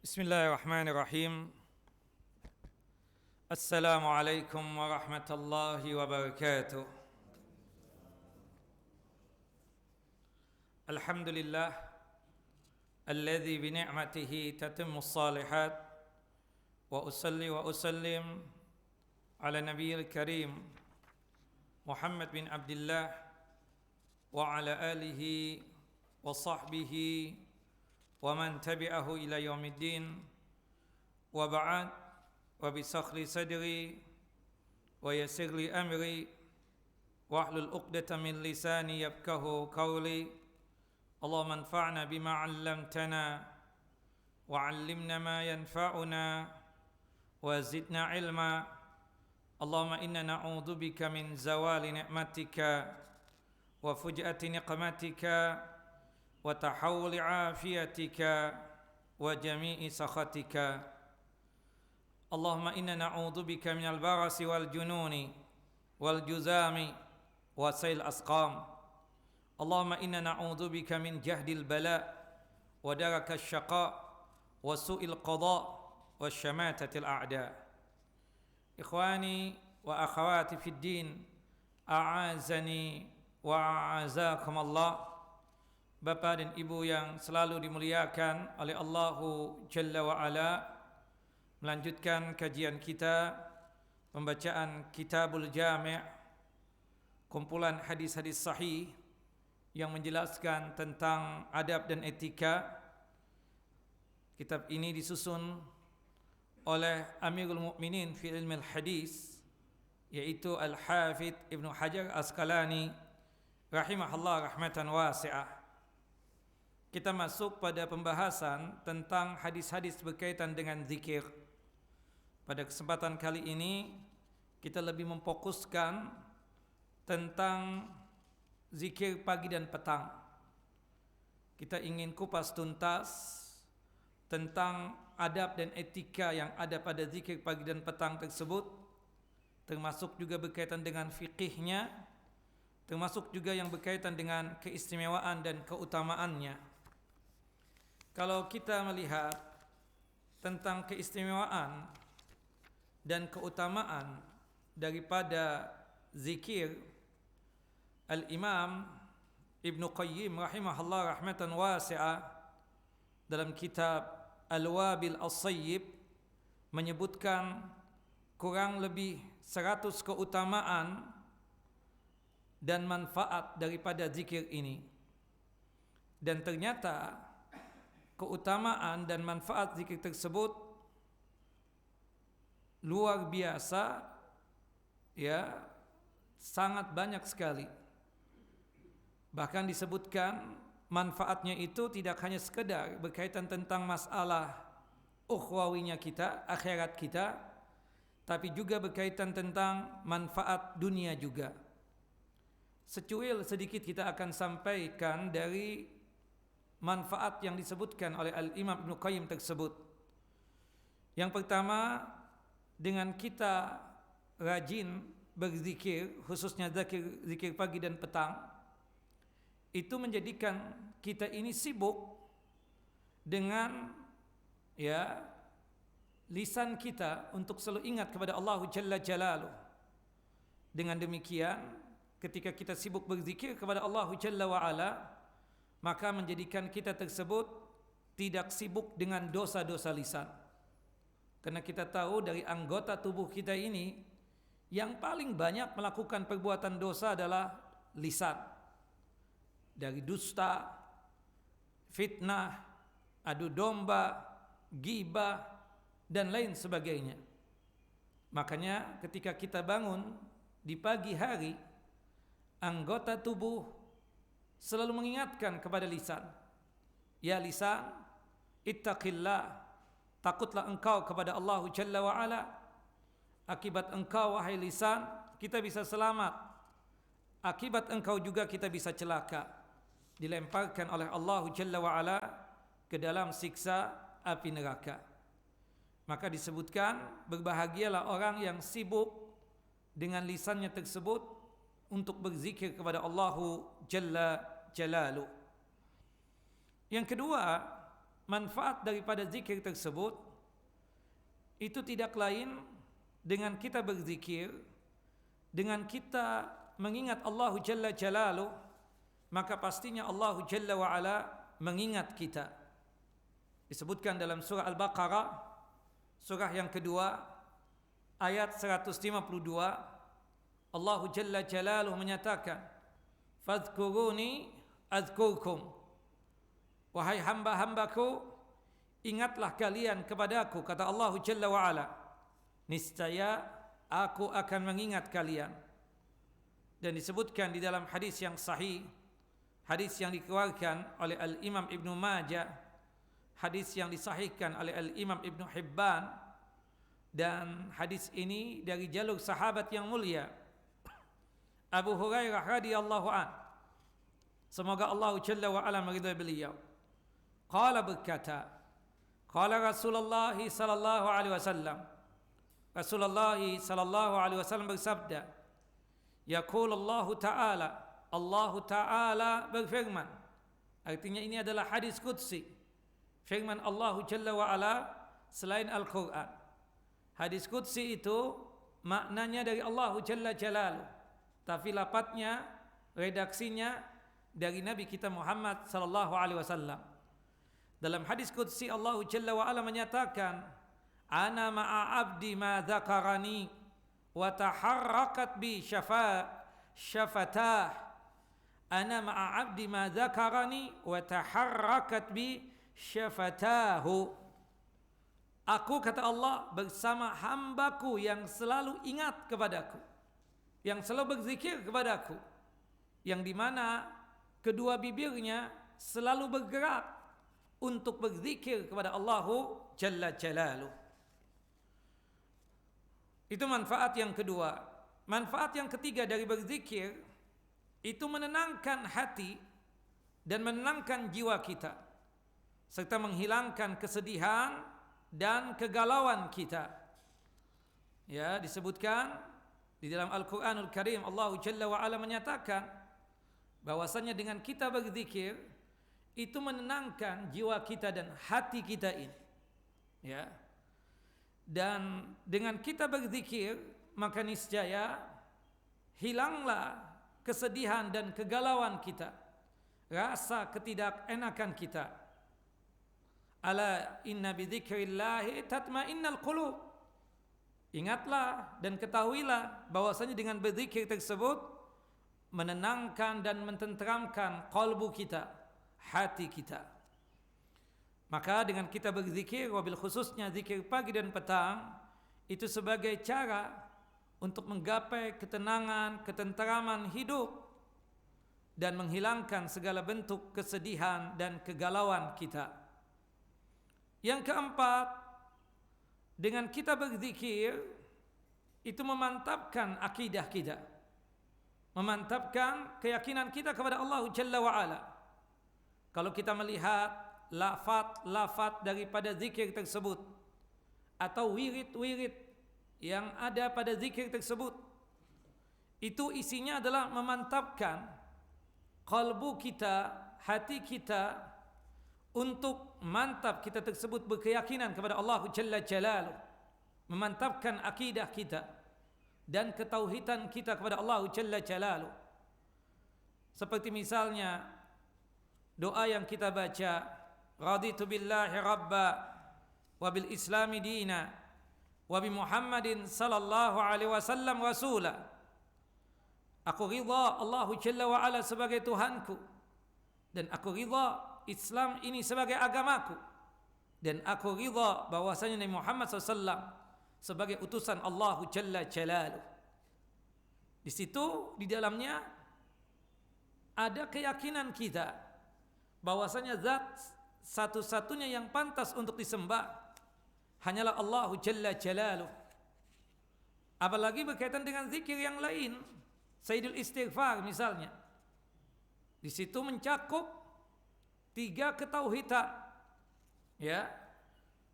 Bismillahirrahmanirrahim. Assalamualaikum warahmatullahi wabarakatuh. Alhamdulillah alladzi bi ni'matihi tatimmus shalihat wa usalli wa usallim ala nabiyil karim Muhammad bin Abdullah wa ala alihi wa sahbihi wa man tabi'ahu ila yaumiddin wa ba'd wa bisakhli sadri wa yassir li amri wa hlul 'uqdatam min lisani yafqahu qawli. Allahumma anfa'na bima 'allamtana wa 'allimna ma yanfa'una wa zidna 'ilma. Allahumma inna na'udzubika min zawali ni'matika wa fuj'ati niqmatika wa tahawuli afiyatika wa jami'i sakhatika. Allahumma inna na'udzubika minal barasi wal jununi wal juzami wa sayl asqam. Allahumma inna na'udzubika min jahdil bala wa darakash syaqa wa su'il qada wa syamatatil a'da. Ikhwani wa akhawati fid din, a'azani wa a'azakumullah. Bapa dan Ibu yang selalu dimuliakan oleh Allahu Jalla wa Ala, melanjutkan kajian kita pembacaan Kitabul Jami', kumpulan hadis-hadis sahih yang menjelaskan tentang adab dan etika. Kitab ini disusun oleh Amirul Mukminin fi ilmi al-hadis, yaitu Al-Hafidh Ibnu Hajar Asqalani rahimahullah rahmatan wasi'ah. Kita masuk pada pembahasan tentang hadis-hadis berkaitan dengan zikir. Pada kesempatan kali ini kita lebih memfokuskan tentang zikir pagi dan petang. Kita ingin kupas tuntas tentang adab dan etika yang ada pada zikir pagi dan petang tersebut, termasuk juga berkaitan dengan fikihnya, termasuk juga yang berkaitan dengan keistimewaan dan keutamaannya. Kalau kita melihat tentang keistimewaan dan keutamaan daripada zikir, Al-Imam Ibnu Qayyim rahimahullah rahmatan wasi'ah dalam kitab Al-Wabil As-Sayyib menyebutkan kurang lebih 100 keutamaan dan manfaat daripada zikir ini. Dan ternyata keutamaan dan manfaat zikir tersebut luar biasa, ya, sangat banyak sekali. Bahkan disebutkan manfaatnya itu tidak hanya sekedar berkaitan tentang masalah ukhwawinya kita, akhirat kita, tapi juga berkaitan tentang manfaat dunia juga. Secuil sedikit kita akan sampaikan dari manfaat yang disebutkan oleh Al-Imam Ibnu Qayyim tersebut. Yang pertama, dengan kita rajin berzikir, khususnya zikir pagi dan petang, itu menjadikan kita ini sibuk dengan, ya, lisan kita untuk selalu ingat kepada Allah Jalla Jalaluh. Dengan demikian, ketika kita sibuk berzikir kepada Allah Jalla wa Ala, maka menjadikan kita tersebut tidak sibuk dengan dosa-dosa lisan. Karena kita tahu dari anggota tubuh kita ini, yang paling banyak melakukan perbuatan dosa adalah lisan. Dari dusta, fitnah, adu domba, ghibah, dan lain sebagainya. Makanya ketika kita bangun di pagi hari, anggota tubuh selalu mengingatkan kepada lisan. Ya lisan, ittaqillah, takutlah engkau kepada Allah Jalla wa Ala. Akibat engkau wahai lisan, kita bisa selamat. Akibat engkau juga kita bisa celaka, dilemparkan oleh Allah Jalla wa Ala ke dalam siksa api neraka. Maka disebutkan, berbahagialah orang yang sibuk dengan lisannya tersebut untuk berzikir kepada Allah Jalla Jalaluh. Yang kedua, manfaat daripada zikir tersebut itu tidak lain dengan kita berzikir, dengan kita mengingat Allah Jalla Jalaluh, maka pastinya Allah Jalla wa Ala mengingat kita. Disebutkan dalam surah Al-Baqarah, surah yang kedua, ayat 152, Allah Jalla Jalaluh menyatakan, "Fadhkuruni adzkurkum." Wahai hamba-hambaku, ingatlah kalian kepadaku, kata Allah Jalla wa Ala, niscaya aku akan mengingat kalian. Dan disebutkan di dalam hadis yang sahih, hadis yang dikeluarkan oleh Al-Imam Ibnu Majah, hadis yang disahihkan oleh Al-Imam Ibnu Hibban, dan hadis ini dari jalur sahabat yang mulia Abu Hurairah radhiyallahu an, semoga Allah Jalla wa Ala meridai beliau. Qala, berkata, qala Rasulullah sallallahu alaihi wasallam, Rasulullah sallallahu alaihi wasallam bersabda, yaqul Allah Ta'ala, Allah Ta'ala berfirman. Artinya ini adalah hadis qudsi, firman Allah Jalla wa Ala selain Al-Quran. Hadis qudsi itu maknanya dari Allah Jalla Jalaluh, tapi lafadznya, redaksinya dari Nabi kita Muhammad sallallahu alaihi wasallam. Dalam hadis qudsi Allah Jalla wa Ala menyatakan, ana ma'a abdi ma dzakarani wa taharrakat bi syafatah. Ana ma'a abdi ma dzakarani wa taharrakat bi syafatahu. Aku, kata Allah, bersama hambaku yang selalu ingat kepadaku, yang selalu berzikir kepadaku, yang dimana kedua bibirnya selalu bergerak untuk berzikir kepada Allahu Jalla Jalaluh. Itu manfaat yang kedua. Manfaat yang ketiga dari berzikir, itu menenangkan hati dan menenangkan jiwa kita, serta menghilangkan kesedihan dan kegalauan kita. Ya, disebutkan di dalam Al-Quranul Karim, Allah Jalla wa Ala menyatakan bahwasanya dengan kita berzikir itu menenangkan jiwa kita dan hati kita ini. Ya. Dan dengan kita berzikir, maka niscaya hilanglah kesedihan dan kegalauan kita, rasa ketidakenakan kita. Ala inna bidzikrillahi tatmainnal qulub. Ingatlah dan ketahuilah bahwasanya dengan berzikir tersebut menenangkan dan mententeramkan qalbu kita, hati kita. Maka dengan kita berzikir, wabil khususnya zikir pagi dan petang, itu sebagai cara untuk menggapai ketenangan, ketenteraman hidup dan menghilangkan segala bentuk kesedihan dan kegalauan kita. Yang keempat, dengan kita berzikir itu memantapkan akidah kita, memantapkan keyakinan kita kepada Allah Jalla wa Ala. Kalau kita melihat lafaz-lafaz daripada zikir tersebut atau wirid-wirid yang ada pada zikir tersebut, itu isinya adalah memantapkan kalbu kita, hati kita, untuk mantap kita tersebut berkeyakinan kepada Allah Jalla Jalaluh, memantapkan akidah kita dan ketauhidan kita kepada Allah Jalla Jalaluh. Seperti misalnya doa yang kita baca, raditu billahi rabba wa bil islami dina wa bi Muhammadin sallallahu alaihi wasallam rasula. Aku ridha Allah Jalla wa Ala sebagai Tuhanku, dan aku ridha Islam ini sebagai agamaku, dan aku ridha bahwasanya Nabi Muhammad SAW sebagai utusan Allah Jalla Jalaluh. Di situ di dalamnya ada keyakinan kita bahwasanya zat satu-satunya yang pantas untuk disembah hanyalah Allah Jalla Jalaluh. Apalagi berkaitan dengan zikir yang lain, Sayyidul Istighfar misalnya, di situ mencakup 3 ketauhidan, ya,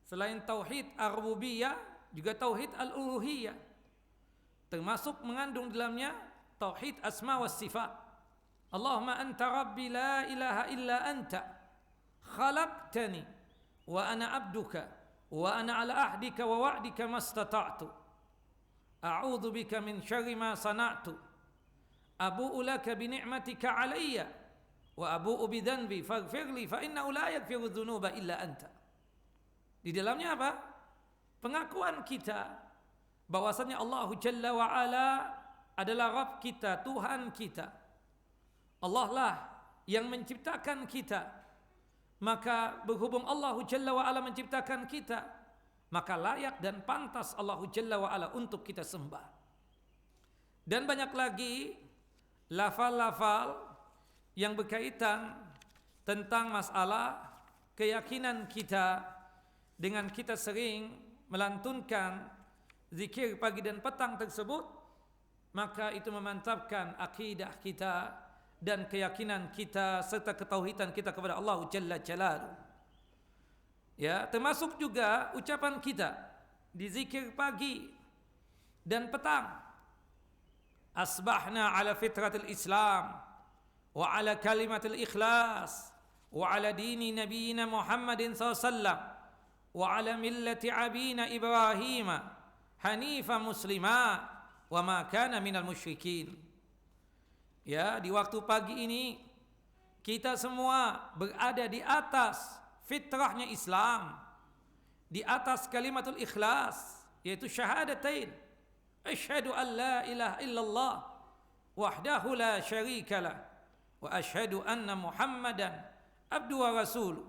selain tauhid ar-rububiyah juga tauhid al-uluhiyah, termasuk mengandung dalamnya tauhid asma wa sifat. Allahumma anta rabbi la ilaha illa anta khalaqtani wa ana abduka wa ana ala ahdika wa wa'dika mastata'tu a'udzu bika min syarri ma sana'tu abu'u laka bi ni'matika 'alayya wa abu'u bi dhanbi faghfirli fa innahu la yaghfiru dzunuba illa anta. Di dalamnya apa? Pengakuan kita bahwasanya Allah Jalla wa Ala adalah Rabb kita, Tuhan kita. Allah lah yang menciptakan kita. Maka berhubung Allah Jalla wa Ala menciptakan kita, maka layak dan pantas Allah Jalla wa Ala untuk kita sembah. Dan banyak lagi lafal-lafal yang berkaitan tentang masalah keyakinan kita dengan kita sering melantunkan zikir pagi dan petang tersebut, maka itu memantapkan akidah kita dan keyakinan kita serta ketauhidan kita kepada Allah Jalla Jalaluhu. Ya, termasuk juga ucapan kita di zikir pagi dan petang. Asbahna ala fitratil Islam wa ala kalimatil ikhlas wa ala dini nabiyina Muhammadin SAW wa ala millati abina Ibrahim hanifa muslima wa ma kana minal musyrikin. Ya, di waktu pagi ini kita semua berada di atas fitrahnya Islam, di atas kalimatul ikhlas, yaitu syahadatain, asyhadu an la ilaha illallah wahdahu la syarikalah wa asyhadu anna Muhammadan abdu wa rasuluh.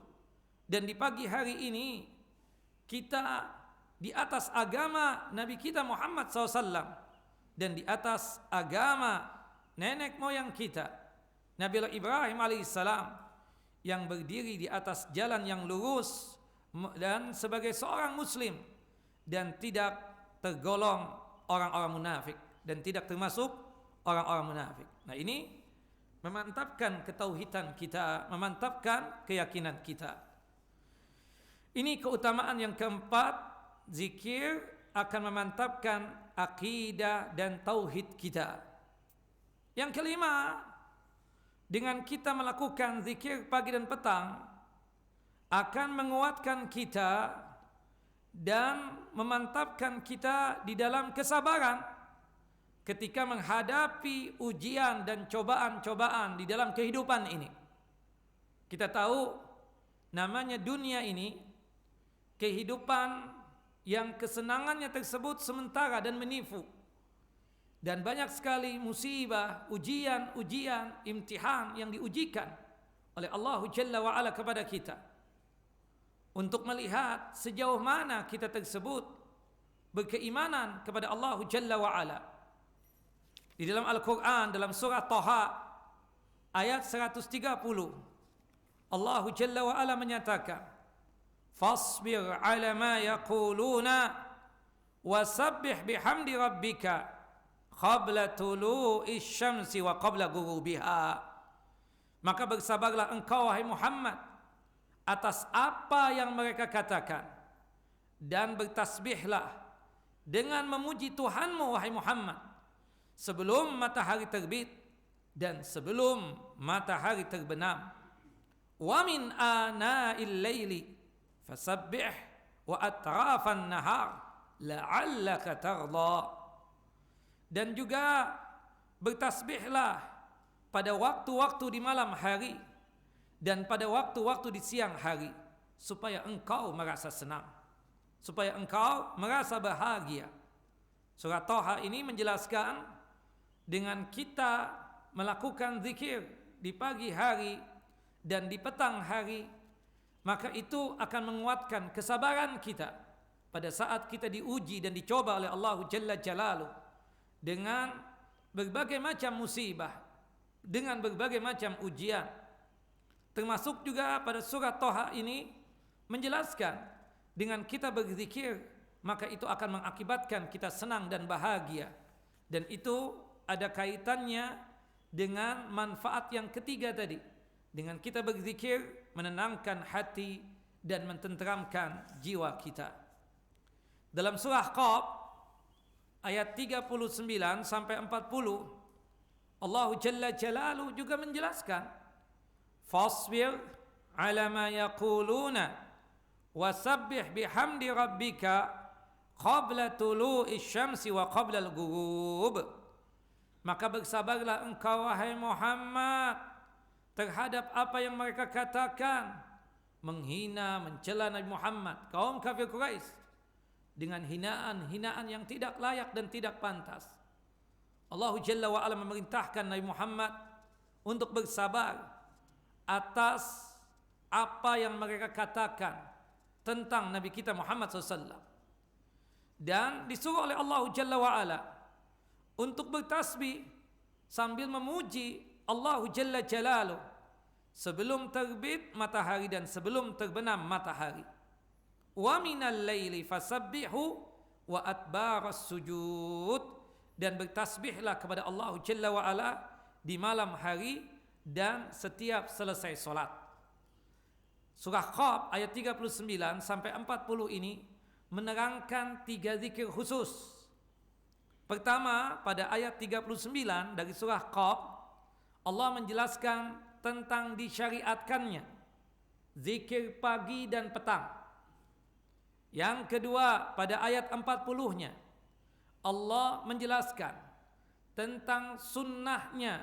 Dan di pagi hari ini kita di atas agama Nabi kita Muhammad SAW dan di atas agama nenek moyang kita Nabi Ibrahim alaihissalam yang berdiri di atas jalan yang lurus dan sebagai seorang muslim dan tidak tergolong orang-orang munafik dan tidak termasuk orang-orang munafik. Nah, ini memantapkan ketauhidan kita, memantapkan keyakinan kita. Ini keutamaan yang keempat, zikir akan memantapkan akidah dan tauhid kita. Yang kelima, dengan kita melakukan zikir pagi dan petang akan menguatkan kita dan memantapkan kita di dalam kesabaran ketika menghadapi ujian dan cobaan-cobaan di dalam kehidupan ini. Kita tahu namanya dunia ini kehidupan yang kesenangannya tersebut sementara dan menipu. Dan banyak sekali musibah, ujian, imtihan yang diujikan oleh Allah Jalla wa Ala kepada kita. Untuk melihat sejauh mana kita tersebut berkeimanan kepada Allah Jalla wa Ala. Di dalam Al-Quran, dalam surah Taha, ayat 130, Allah Jalla wa Ala menyatakan, Fasbir ala ma yaquluna wasabbih bihamdi rabbika qabla tulu'i syamsi wa qabla ghurubiha. Maka bersabarlah engkau wahai Muhammad atas apa yang mereka katakan dan bertasbihlah dengan memuji Tuhanmu wahai Muhammad sebelum matahari terbit dan sebelum matahari terbenam. Wa min ana'il laili fasabbih wa atrafan nahar la'allaka tardha. Dan juga bertasbihlah pada waktu-waktu di malam hari dan pada waktu-waktu di siang hari supaya engkau merasa senang, supaya engkau merasa bahagia. Surah Taha ini menjelaskan dengan kita melakukan zikir di pagi hari dan di petang hari, maka itu akan menguatkan kesabaran kita pada saat kita diuji dan dicoba oleh Allah Jalla Jalaluhu dengan berbagai macam musibah, dengan berbagai macam ujian. Termasuk juga pada surah Taha ini menjelaskan dengan kita berzikir maka itu akan mengakibatkan kita senang dan bahagia. Dan itu ada kaitannya dengan manfaat yang ketiga tadi. Dengan kita berzikir menenangkan hati dan mententeramkan jiwa kita. Dalam surah Qaf ayat 39 sampai 40 Allah Jalla Jalaluhu juga menjelaskan, Fasbir ala ma yaquluna wasabbih bihamdi rabbika qabla tulu'i syamsi wa qabla al-ghurub. Maka bersabarlah engkau wahai Muhammad terhadap apa yang mereka katakan, menghina, mencela Nabi Muhammad, kaum kafir Quraisy, dengan hinaan-hinaan yang tidak layak dan tidak pantas. Allah Jalla wa Ala memerintahkan Nabi Muhammad untuk bersabar atas apa yang mereka katakan tentang Nabi kita Muhammad SAW. Dan disuruh oleh Allah Jalla wa Ala untuk bertasbih sambil memuji Allah Jalla Jalaluh sebelum terbit matahari dan sebelum terbenam matahari. Wa minal laili fasabbihu wa adbaras sujud, dan bertasbihlah kepada Allah Jalla wa Ala di malam hari dan setiap selesai solat. Surah Qaf ayat 39 sampai 40 ini menerangkan 3 zikir khusus. Pertama, pada ayat 39 dari surah Qaf, Allah menjelaskan tentang disyariatkannya zikir pagi dan petang. Yang kedua, pada ayat 40-nya Allah menjelaskan tentang sunnahnya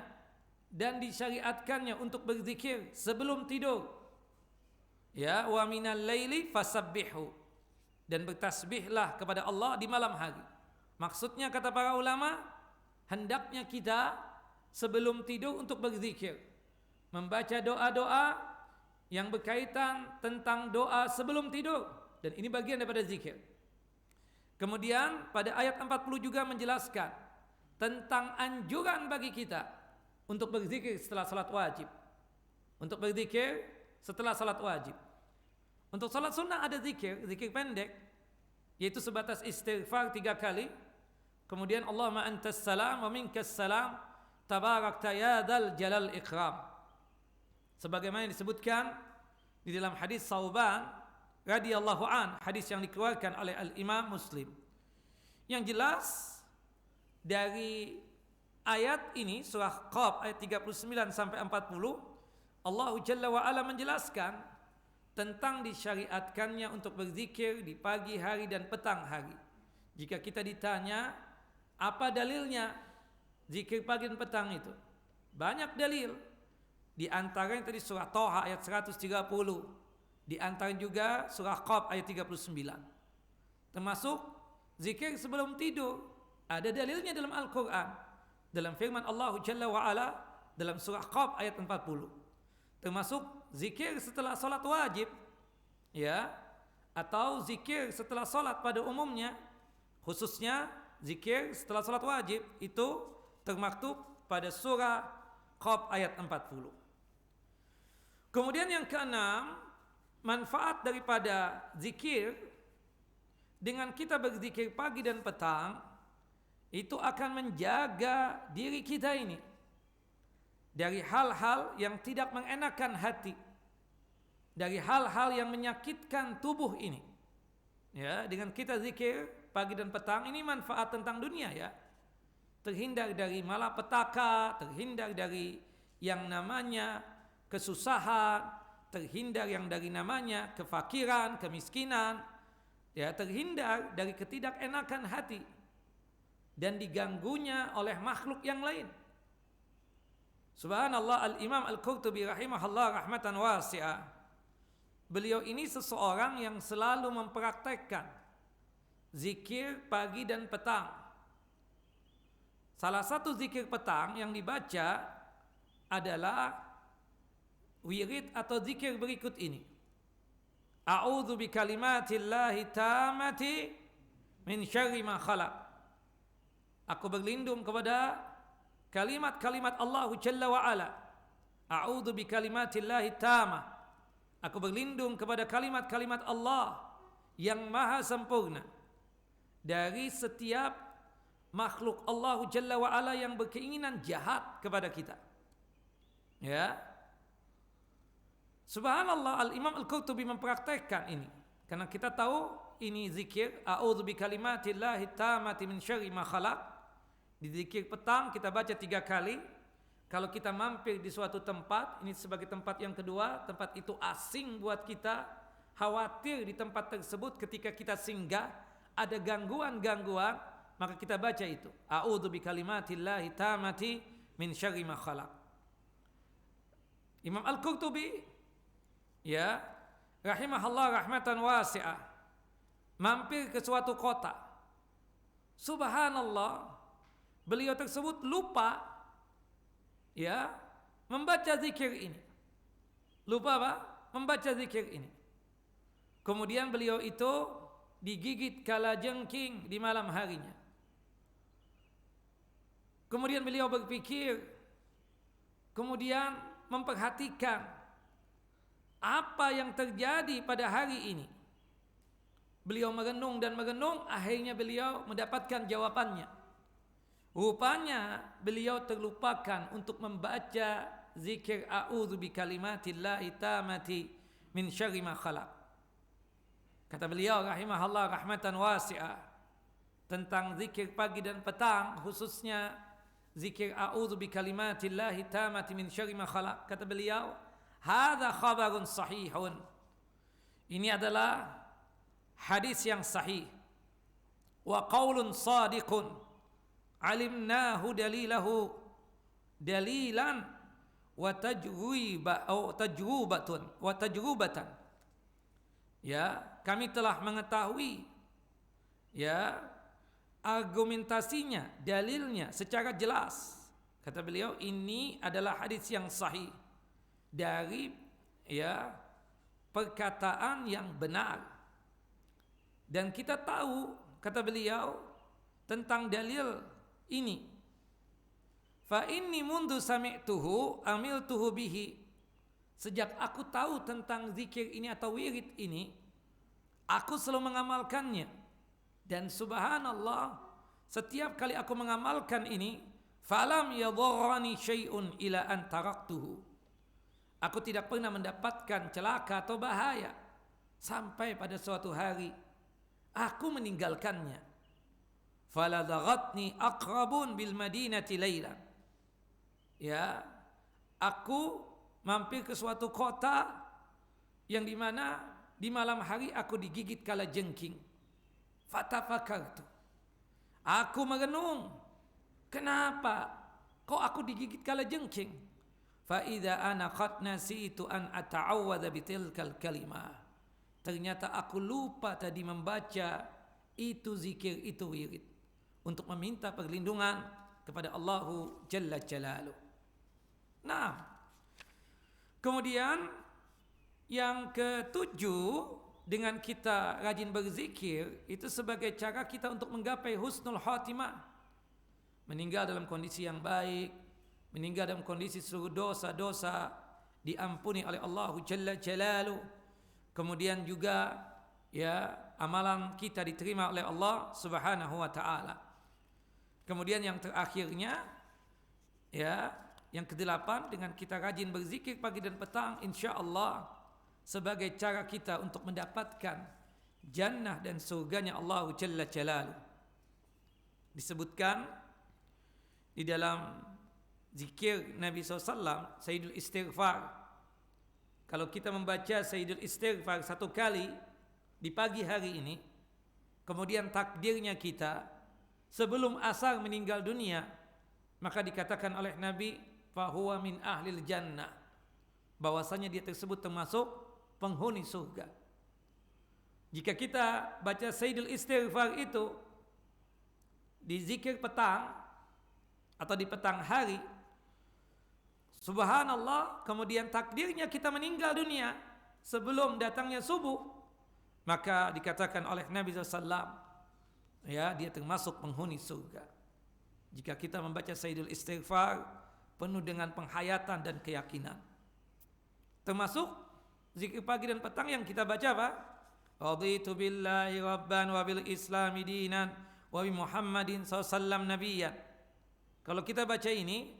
dan disyariatkannya untuk berzikir sebelum tidur. Ya, wa minal laili fasabbihu, dan bertasbihlah kepada Allah di malam hari. Maksudnya kata para ulama, hendaknya kita sebelum tidur untuk berzikir, membaca doa-doa yang berkaitan tentang doa sebelum tidur, dan ini bagian daripada zikir. Kemudian pada ayat 40 juga menjelaskan tentang anjuran bagi kita untuk berzikir setelah salat wajib. Untuk berzikir setelah salat wajib. Untuk salat sunnah ada zikir pendek, yaitu sebatas istighfar 3 kali. Kemudian Allahumma antas salam wa minkas salam tabarakta ya dzal jalal ikram. Sebagaimana disebutkan di dalam hadis Sauban radhiyallahu an, hadis yang dikeluarkan oleh Al-Imam Muslim. Yang jelas dari ayat ini, surah Qaf ayat 39 sampai 40, Allah Jalla wa Ala menjelaskan tentang disyariatkannya untuk berzikir di pagi hari dan petang hari. Jika kita ditanya apa dalilnya zikir pagi dan petang itu, banyak dalil. Di antaranya tadi surah Thaha ayat 130, di antara juga surah Qaf ayat 39. Termasuk zikir sebelum tidur, ada dalilnya dalam Al-Quran, dalam firman Allah Jalla wa Ala dalam surah Qaf ayat 40. Termasuk zikir setelah salat wajib, ya, atau zikir setelah salat pada umumnya, khususnya zikir setelah salat wajib itu termaktub pada surah Qaf ayat 40. Kemudian yang keenam, manfaat daripada zikir, dengan kita berzikir pagi dan petang, itu akan menjaga diri kita ini dari hal-hal yang tidak mengenakan hati, dari hal-hal yang menyakitkan tubuh ini. Ya, dengan kita zikir pagi dan petang, ini manfaat tentang dunia, ya. Terhindar dari malapetaka, terhindar dari yang namanya kesusahan, terhindar yang dari namanya kefakiran, kemiskinan, ya, terhindar dari ketidakenakan hati dan diganggunya oleh makhluk yang lain. Subhanallah, Al-Imam Al-Qurtubi rahimahullah rahmatan wasi'ah, beliau ini seseorang yang selalu mempraktekkan zikir pagi dan petang. Salah satu zikir petang yang dibaca adalah wirid atau zikir berikut ini. A'udzu bikalimatillahi tammati min syarri ma khalaq. Aku berlindung kepada kalimat-kalimat Allah Jalla wa Ala. A'udzu bikalimatillahi tammah. Aku berlindung kepada kalimat-kalimat Allah yang maha sempurna dari setiap makhluk Allah Jalla wa Ala yang berkeinginan jahat kepada kita. Ya. Subhanallah, Al-Imam Al-Qurtubi mempraktekkan ini. Karena kita tahu ini zikir, a'udzu bikalimatillahi tammati min syarri ma khalaq. Di zikir petang kita baca 3 kali. Kalau kita mampir di suatu tempat, ini sebagai tempat yang kedua, tempat itu asing buat kita, khawatir di tempat tersebut ketika kita singgah ada gangguan-gangguan, maka kita baca itu. A'udzu bikalimatillahi tammati min syarri ma khalaq. Imam Al-Qurtubi ya rahimahullah rahmatan wasi'ah mampir ke suatu kota. Subhanallah, beliau tersebut lupa ya membaca zikir ini. Lupa apa? Membaca zikir ini. Kemudian beliau itu digigit kalajengking di malam harinya. Kemudian beliau berpikir, kemudian memperhatikan apa yang terjadi pada hari ini. Beliau merenung dan merenung, akhirnya beliau mendapatkan jawabannya. Rupanya beliau terlupakan untuk membaca zikir a'udzu bikalimatillahi tammati min syarri ma khalaq. Kata beliau rahimahullah rahmatan wasi'ah tentang zikir pagi dan petang, khususnya zikir a'udzu bikalimatillahi tammati min syarri ma khalaq. Kata beliau, hadza khabarun sahihun. Ini adalah hadis yang sahih. Wa qaulun sadiqun alimnahu dalilahu dalilan wa tajrubatan. Ya, kami telah mengetahui ya argumentasinya, dalilnya secara jelas. Kata beliau, ini adalah hadis yang sahih dari ya perkataan yang benar. Dan kita tahu, kata beliau, tentang dalil ini. Fa inni mundu sami'tuhu amiltuhu bihi. Sejak aku tahu tentang zikir ini atau wirid ini, aku selalu mengamalkannya. Dan subhanallah, setiap kali aku mengamalkan ini, falam yadhurrani syai'un ila an taraktuhu. Aku tidak pernah mendapatkan celaka atau bahaya sampai pada suatu hari aku meninggalkannya. Faladaghatni aqrabun bil madinati lailan. Ya, aku mampir ke suatu kota yang di mana di malam hari aku digigit kalajengking. Fatafakartu. Aku merenung, kenapa kok aku digigit kalajengking? Fa idza ana qad nasitu an ata'awwadha bitilkal kalimah. Ternyata aku lupa tadi membaca itu zikir, itu wirid untuk meminta perlindungan kepada Allahu Jalla Jalaluh. Nah, kemudian yang ketujuh, dengan kita rajin berzikir itu sebagai cara kita untuk menggapai husnul khatimah, meninggal dalam kondisi yang baik, meninggal dalam kondisi seluruh dosa-dosa diampuni oleh Allahu Jalla Jalaluh. Kemudian juga ya amalan kita diterima oleh Allah Subhanahu wa taala. Kemudian yang terakhirnya ya yang kedelapan, dengan kita rajin berzikir pagi dan petang, insyaallah sebagai cara kita untuk mendapatkan jannah dan surganya Allah Jalla Jalaluh. Disebutkan di dalam zikir Nabi SAW, Sayyidul Istighfar. Kalau kita membaca Sayyidul Istighfar satu kali di pagi hari ini, kemudian takdirnya kita sebelum asar meninggal dunia, maka dikatakan oleh Nabi, fahuwa min ahlil jannah, bahwasanya dia tersebut termasuk penghuni surga. Jika kita baca Sayyidul Istighfar itu di zikir petang atau di petang hari, subhanallah, kemudian takdirnya kita meninggal dunia sebelum datangnya subuh, maka dikatakan oleh Nabi SAW, ya, dia termasuk penghuni surga. Jika kita membaca Sayyidul Istighfar penuh dengan penghayatan dan keyakinan, termasuk zikir pagi dan petang yang kita baca apa? Raditu billahi rabban wa bil islami dinan wa bi Muhammadin sallallahu nabiyyan. Kalau kita baca ini,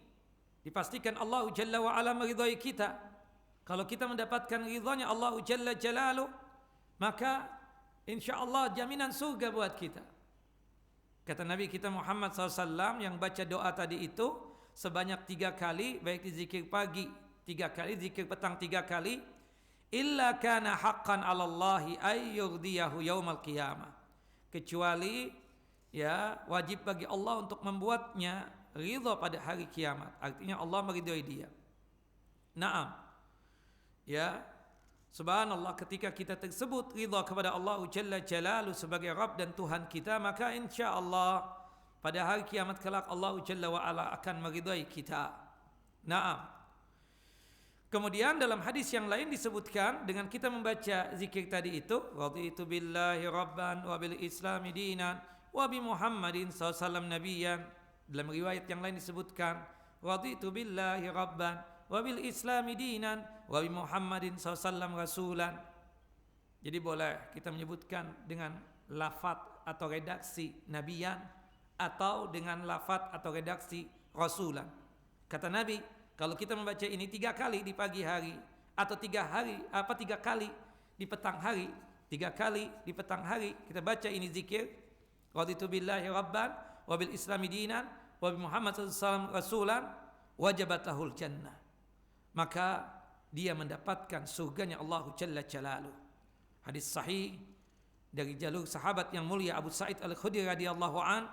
dipastikan Allah Jalla wa ala meridhai kita. Kalau kita mendapatkan ridhanya Allah Jalla Jalaluh, maka insyaallah jaminan surga buat kita. Kata Nabi kita Muhammad SAW yang baca doa tadi itu sebanyak 3 kali, baik di zikir pagi 3 kali, zikir petang 3 kali, illa kana haqqan 'ala Allahi ay yurdiyahu yaumal qiyamah, kecuali ya wajib bagi Allah untuk membuatnya ridha pada hari kiamat, artinya Allah meridhai dia. Naam. Ya, subhanallah, ketika kita tersebut ridha kepada Allah Jalla Jalaluhu sebagai Rabb dan Tuhan kita, maka insyaallah pada hari kiamat kelak Allah Jalla wa Ala akan meridhai kita. Naam. Kemudian dalam hadis yang lain disebutkan dengan kita membaca zikir tadi itu, raditu billahi rabban wa bil islami dinan wa bi Muhammadin sallallahu nabiyyan. Dalam riwayat yang lain disebutkan raditu billahi rabban wa bil islami dinan wa bi Muhammadin sallallahu rasulan. Jadi boleh kita menyebutkan dengan lafaz atau redaksi nabiyan atau dengan lafaz atau redaksi rasulan. Kata Nabi, kalau kita membaca ini 3 kali di pagi hari atau 3 kali di petang hari, 3 kali di petang hari kita baca ini zikir, raditu billahi rabban wa bil islami dinan wa bi Muhammad sallallahu alaihi wasallam rasulan wajabat lahul jannah, maka dia mendapatkan surganya Allah Jalla Jalaluhu. Hadis sahih dari jalur sahabat yang mulia Abu Sa'id Al-Khudri radhiyallahu an.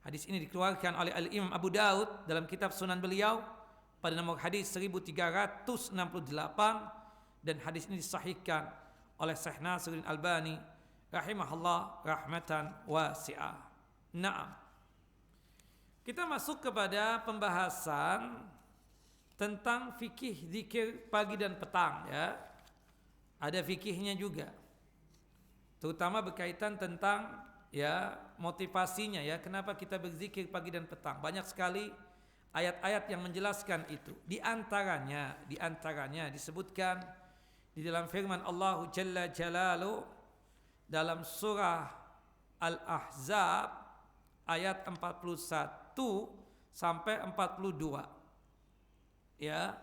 Hadis ini dikeluarkan oleh Al-Imam Abu Daud dalam kitab Sunan beliau pada nomor hadis 1368, dan hadis ini disahihkan oleh Syekh Nasiruddin Albani rahimahullah rahmatan wasi'ah. Naam. Kita masuk kepada pembahasan tentang fikih zikir pagi dan petang ya. Ada fikihnya juga. Terutama berkaitan tentang ya motivasinya ya, kenapa kita berzikir pagi dan petang. Banyak sekali ayat-ayat yang menjelaskan itu. Di antaranya disebutkan di dalam firman Allah Jalla Jalaluhu dalam surah Al-Ahzab ayat 41 sampai 42. Ya,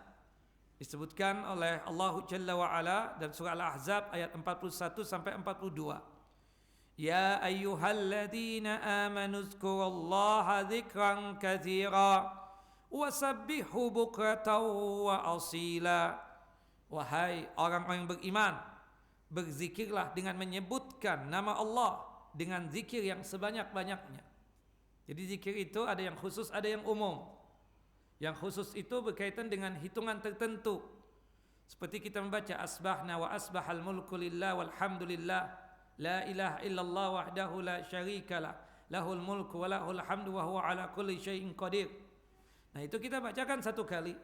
disebutkan oleh Allah Jalla wa Ala dalam surah Al-Ahzab ayat 41 sampai 42. Ya ayyuhalladzina amanu dzkurullaha dzikran katsira wasabbihu bukratan wa asila. Wahai orang-orang yang beriman, berzikirlah dengan menyebutkan nama Allah dengan zikir yang sebanyak-banyaknya. Jadi zikir itu ada yang khusus, ada yang umum. Yang khusus itu berkaitan dengan hitungan tertentu. Seperti kita membaca asbahna wa asbahal mulku lillah walhamdulillah la ilaha illallah wahdahu la syarikalah lahul mulku wa lahul hamdu wa huwa ala kulli syai'in qadir. Nah itu kita bacakan 1 kali.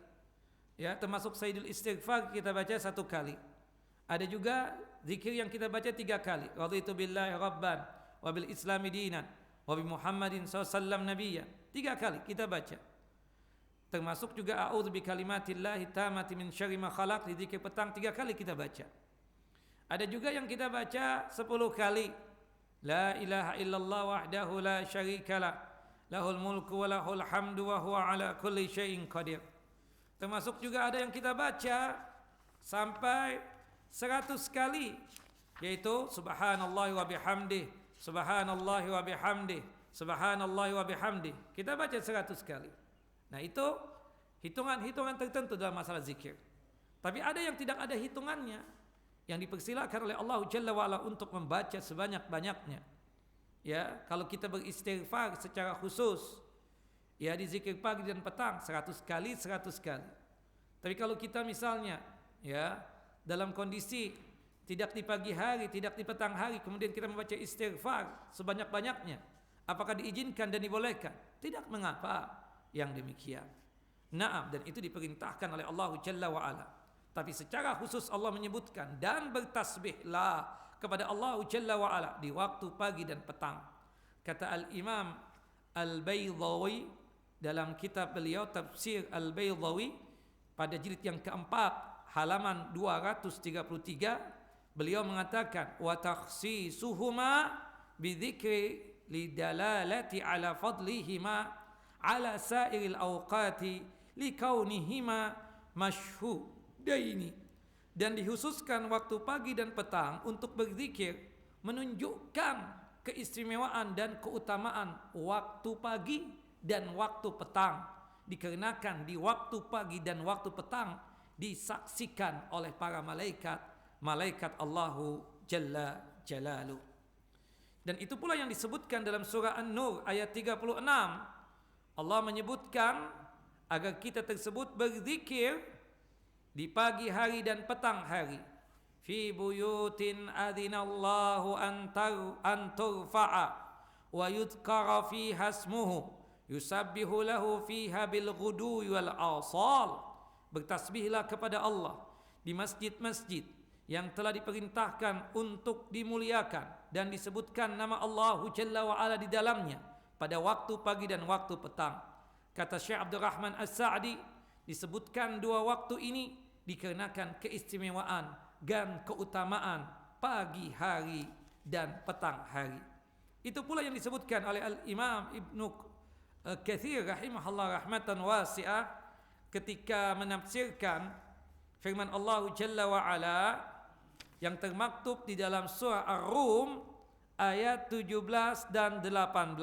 Ya, termasuk Sayyidul Istighfar kita baca 1 kali. Ada juga zikir yang kita baca 3 kali. Raditu billahi rabban wa bil islami dinan wa bi Muhammadin sallallahu nabiyyan. 3 kali kita baca. Termasuk juga a'udzu bi kalimatillahi tammati min syarri ma khalaq, di zikir petang 3 kali kita baca. Ada juga yang kita baca 10 kali. La ilaha illallah wahdahu la syarikalah lahul mulku wa lahul hamdu wa huwa ala kulli syai'in qadir. Termasuk juga ada yang kita baca sampai 100 kali, yaitu subhanallahi wa bihamdih, subhanallahi wa bihamdih, subhanallahi wa bihamdih. Kita baca 100 kali. Nah itu hitungan-hitungan tertentu dalam masalah zikir. Tapi ada yang tidak ada hitungannya, yang dipersilakan oleh Allah Jalla wa'ala untuk membaca sebanyak-banyaknya. Ya, kalau kita beristighfar secara khusus, ya di zikir pagi dan petang 100 kali 100 kali. Tapi kalau kita misalnya ya dalam kondisi tidak di pagi hari, tidak di petang hari, kemudian kita membaca istighfar sebanyak-banyaknya, apakah diizinkan dan dibolehkan? Tidak mengapa yang demikian. Naam, dan itu diperintahkan oleh Allah Jalla wa Ala. Tapi secara khusus Allah menyebutkan dan bertasbihlah kepada Allah Jalla wa Ala di waktu pagi dan petang. Kata Al-Imam Al-Baydhawi dalam kitab beliau Tafsir Al-Baydhawi pada jilid yang keempat halaman 233, beliau mengatakan wa takhsisuhuma bidzikri lidalalati ala fadlihima ala sairil awqati likaunihima masyhudaini, dan dikhususkan waktu pagi dan petang untuk berzikir menunjukkan keistimewaan dan keutamaan waktu pagi dan waktu petang, dikarenakan di waktu pagi dan waktu petang disaksikan oleh para malaikat Allahu Jalla Jalaluh. Dan itu pula yang disebutkan dalam surah An-Nur ayat 36. Allah menyebutkan agar kita tersebut berzikir di pagi hari dan petang hari. Fi buyutin adzinallahu an turfa'a wa yudhkara fiha ismuhu yusabbihu lahu fiha bil ghudwi wal asal. Bertasbihlah kepada Allah di masjid-masjid yang telah diperintahkan untuk dimuliakan dan disebutkan nama Allahu Jalla wa Ala di dalamnya pada waktu pagi dan waktu petang. Kata Syekh Abdul Rahman As-Sa'di, disebutkan dua waktu ini dikarenakan keistimewaan dan keutamaan pagi hari dan petang hari. Itu pula yang disebutkan oleh Al-Imam Ibnu Katsir rahimahullah rahmatan wasi'ah ketika menafsirkan firman Allah Jalla wa Ala yang termaktub di dalam surah Ar-Rum ayat 17 dan 18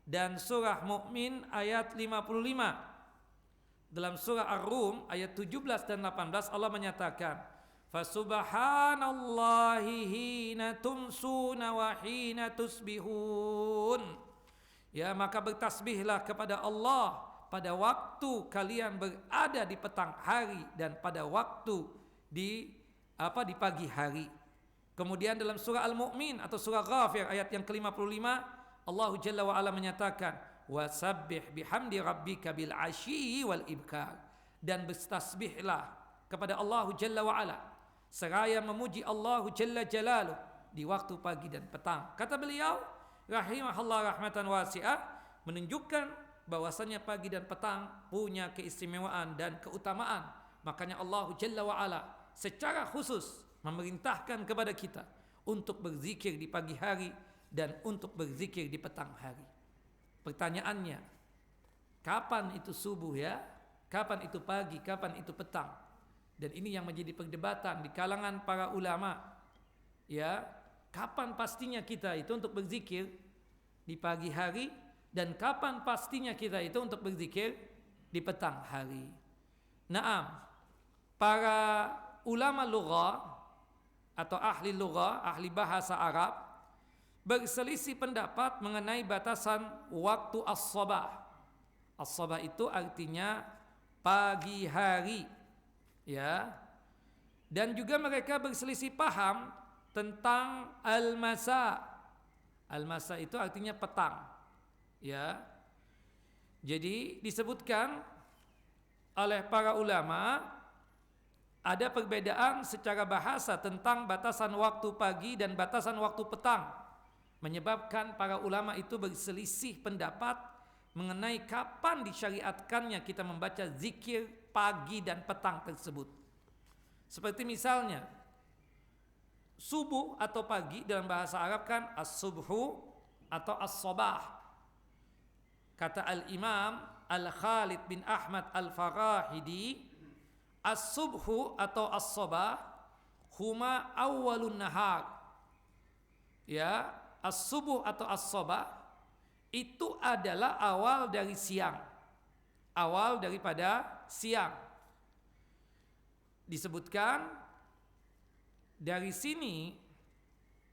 dan surah Mukmin ayat 55. Dalam surah Ar-Rum ayat 17 dan 18 Allah menyatakan, "Fasubhanallahi hina tumsuna wa hina tusbihun." Ya, maka bertasbihlah kepada Allah pada waktu kalian berada di petang hari dan pada waktu di pagi hari. Kemudian dalam surah Al-Mu'min atau surah Ghafir ayat yang ke-55 Allah Jalla wa Ala menyatakan wasabbih bihamdi rabbika bil ashyi wal ibkar, dan bertasbihlah kepada Allah Jalla wa Ala seraya memuji Allah Jalla Jalaluh di waktu pagi dan petang. Kata beliau rahimahullah rahmatan wasi'ah, menunjukkan bahwasanya pagi dan petang punya keistimewaan dan keutamaan. Makanya Allah Jalla wa Ala secara khusus memerintahkan kepada kita untuk berzikir di pagi hari dan untuk berzikir di petang hari. Pertanyaannya, kapan itu subuh ya? Kapan itu pagi? Kapan itu petang? Dan ini yang menjadi perdebatan di kalangan para ulama. Ya, kapan pastinya kita itu untuk berzikir di pagi hari dan kapan pastinya kita itu untuk berzikir di petang hari? Naam, para ulama lughah atau ahli lughah, ahli bahasa Arab berselisih pendapat mengenai batasan waktu as-sabah. As-sabah itu artinya pagi hari, ya. Dan juga mereka berselisih paham tentang al-masa. Al-masa itu artinya petang, ya. Jadi disebutkan oleh para ulama ada perbedaan secara bahasa tentang batasan waktu pagi dan batasan waktu petang, menyebabkan para ulama itu berselisih pendapat mengenai kapan disyariatkannya kita membaca zikir pagi dan petang tersebut. Seperti misalnya subuh atau pagi dalam bahasa Arab kan as-subhu atau as-sabah. Kata Al-Imam Al-Khalid bin Ahmad Al-Farahidi, as-subhu atau as-sabah huma awwalun nahar. Ya, as-subuh atau as-sabah itu adalah awal dari siang. Awal daripada siang. Disebutkan dari sini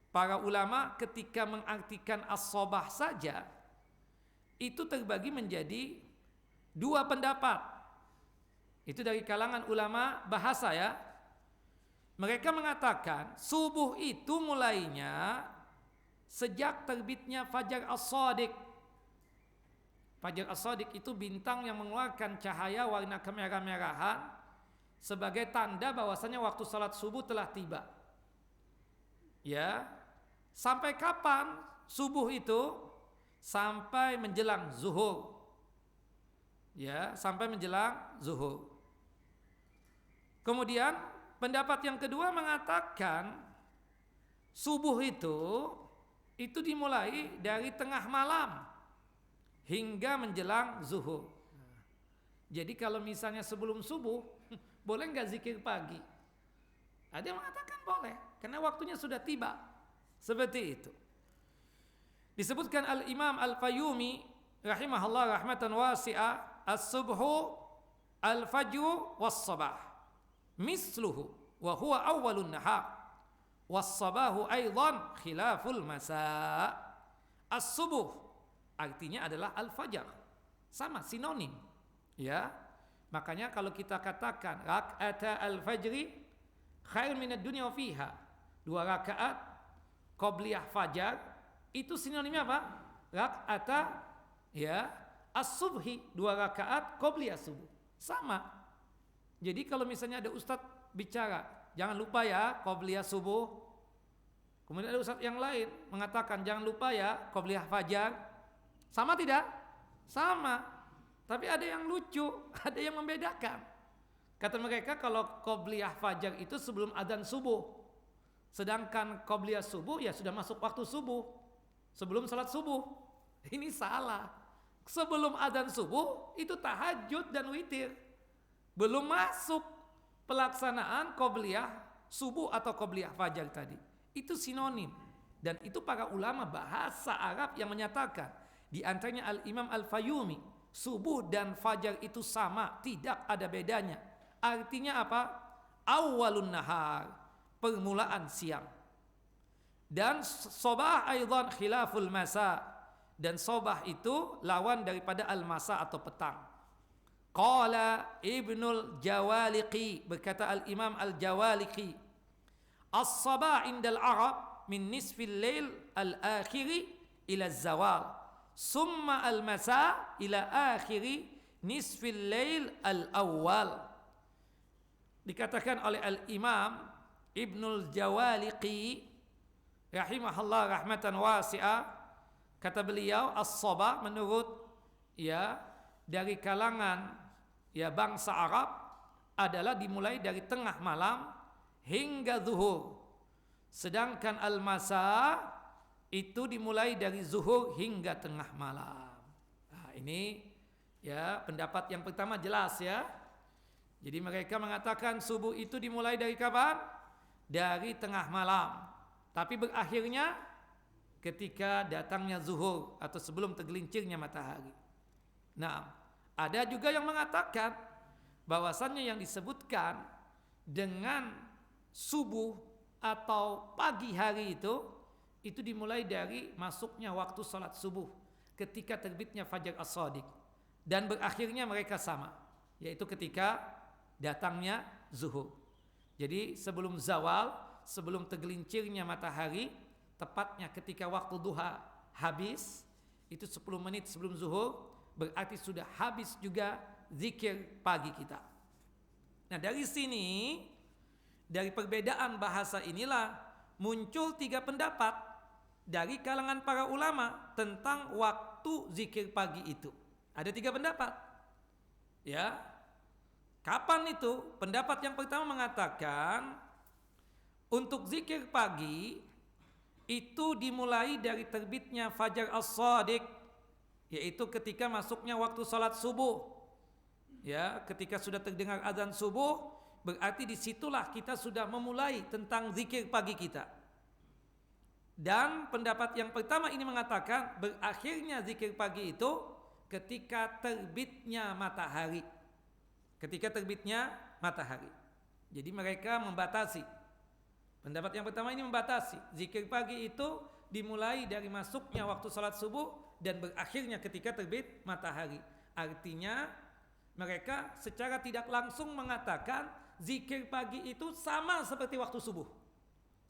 para ulama ketika mengartikan as-sabah saja itu terbagi menjadi dua pendapat. Itu dari kalangan ulama bahasa ya. Mereka mengatakan subuh itu mulainya sejak terbitnya Fajar As-Shadiq. Fajar As-Shadiq itu bintang yang mengeluarkan cahaya warna kemerah-merahan sebagai tanda bahwasanya waktu salat subuh telah tiba. Ya. Sampai kapan subuh itu? Sampai menjelang zuhur. Ya, sampai menjelang zuhur. Kemudian pendapat yang kedua mengatakan subuh itu dimulai dari tengah malam hingga menjelang zuhur. Jadi kalau misalnya sebelum subuh boleh nggak zikir pagi? Ada yang mengatakan boleh karena waktunya sudah tiba. Seperti itu. Disebutkan Al-Imam Al-Fayyumi rahimahullah rahmatan wasi'ah, as-subhu al-fajru was-sabah misluhu wa huwa awwalun nahar was-sabahu aidan khilaful masa. As-subuh artinya adalah al-fajar, sama, sinonim, ya. Makanya kalau kita katakan rak'ata al-fajri khair minad dunya wa fiha, 2 rakaat qabliyah fajar, itu sinonimnya apa? Rak'ata, ya, as-subhi, 2 rakaat qabliyah subuh, sama. Jadi kalau misalnya ada ustadz bicara, jangan lupa ya qabliyah subuh, kemudian ada ustadz yang lain mengatakan jangan lupa ya qabliyah fajar, sama tidak? Sama. Tapi ada yang lucu, ada yang membedakan. Kata mereka kalau qabliyah fajar itu sebelum adzan subuh, sedangkan qabliyah subuh ya sudah masuk waktu subuh, sebelum salat subuh. Ini salah. Sebelum adzan subuh itu tahajud dan witir, belum masuk pelaksanaan qabliyah subuh atau qabliyah fajar tadi. Itu sinonim, dan itu para ulama bahasa Arab yang menyatakan, di antaranya Al-Imam Al-Fayyumi, subuh dan fajar itu sama, tidak ada bedanya. Artinya apa? Awwalun nahar, permulaan siang. Dan sobah aidan khilaful masa, dan sobah itu lawan daripada al-masa atau petang. Qala Ibnul Jawaliqi, berkata Al-Imam Al-Jawaliqi, as-sabah indal Arab min nisfil lail al-akhiri ila zawal, summa al-masa ila akhiri nisfil lail al-awwal. Dikatakan oleh Al-Imam Ibnul Jawaliqi rahimahullah rahmatan wasi'ah, kata beliau, as-sabah menurut ya dari kalangan ya bangsa Arab adalah dimulai dari tengah malam hingga zuhur, sedangkan al-masa itu dimulai dari zuhur hingga tengah malam. Nah, ini ya pendapat yang pertama jelas ya. Jadi mereka mengatakan subuh itu dimulai dari kapan? Dari tengah malam, tapi berakhirnya ketika datangnya zuhur atau sebelum tergelincirnya matahari. Nah, ada juga yang mengatakan bahwasannya yang disebutkan dengan subuh atau pagi hari itu dimulai dari masuknya waktu salat subuh ketika terbitnya fajar as-shadiq, dan berakhirnya mereka sama, yaitu ketika datangnya zuhur. Jadi sebelum zawal, sebelum tergelincirnya matahari, tepatnya ketika waktu duha habis, itu 10 menit sebelum zuhur, berarti sudah habis juga zikir pagi kita. Nah, dari sini, dari perbedaan bahasa inilah muncul 3 pendapat dari kalangan para ulama tentang waktu zikir pagi itu. Ada 3 pendapat. Ya. Kapan itu? Pendapat yang pertama mengatakan untuk zikir pagi itu dimulai dari terbitnya fajar as-shadiq, yaitu ketika masuknya waktu salat subuh. Ya, ketika sudah terdengar azan subuh, berarti disitulah kita sudah memulai tentang zikir pagi kita. Dan pendapat yang pertama ini mengatakan berakhirnya zikir pagi itu ketika terbitnya matahari. Ketika terbitnya matahari. Jadi mereka membatasi. Pendapat yang pertama ini membatasi. Zikir pagi itu dimulai dari masuknya waktu salat subuh dan berakhirnya ketika terbit matahari. Artinya mereka secara tidak langsung mengatakan zikir pagi itu sama seperti waktu subuh.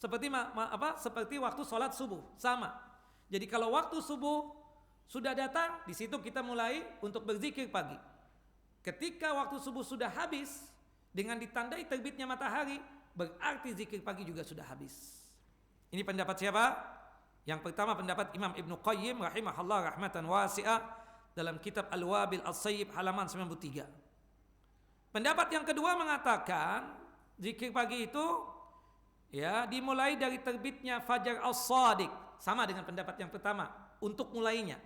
Seperti waktu salat subuh, sama. Jadi kalau waktu subuh sudah datang, di situ kita mulai untuk berzikir pagi. Ketika waktu subuh sudah habis dengan ditandai terbitnya matahari, berarti zikir pagi juga sudah habis. Ini pendapat siapa? Yang pertama pendapat Imam Ibnu Qayyim rahimahullah rahmatan wasi'ah dalam kitab Al-Wabil As-Sayyib halaman 93. Pendapat yang kedua mengatakan zikir pagi itu ya dimulai dari terbitnya fajar as-shadiq, sama dengan pendapat yang pertama untuk mulainya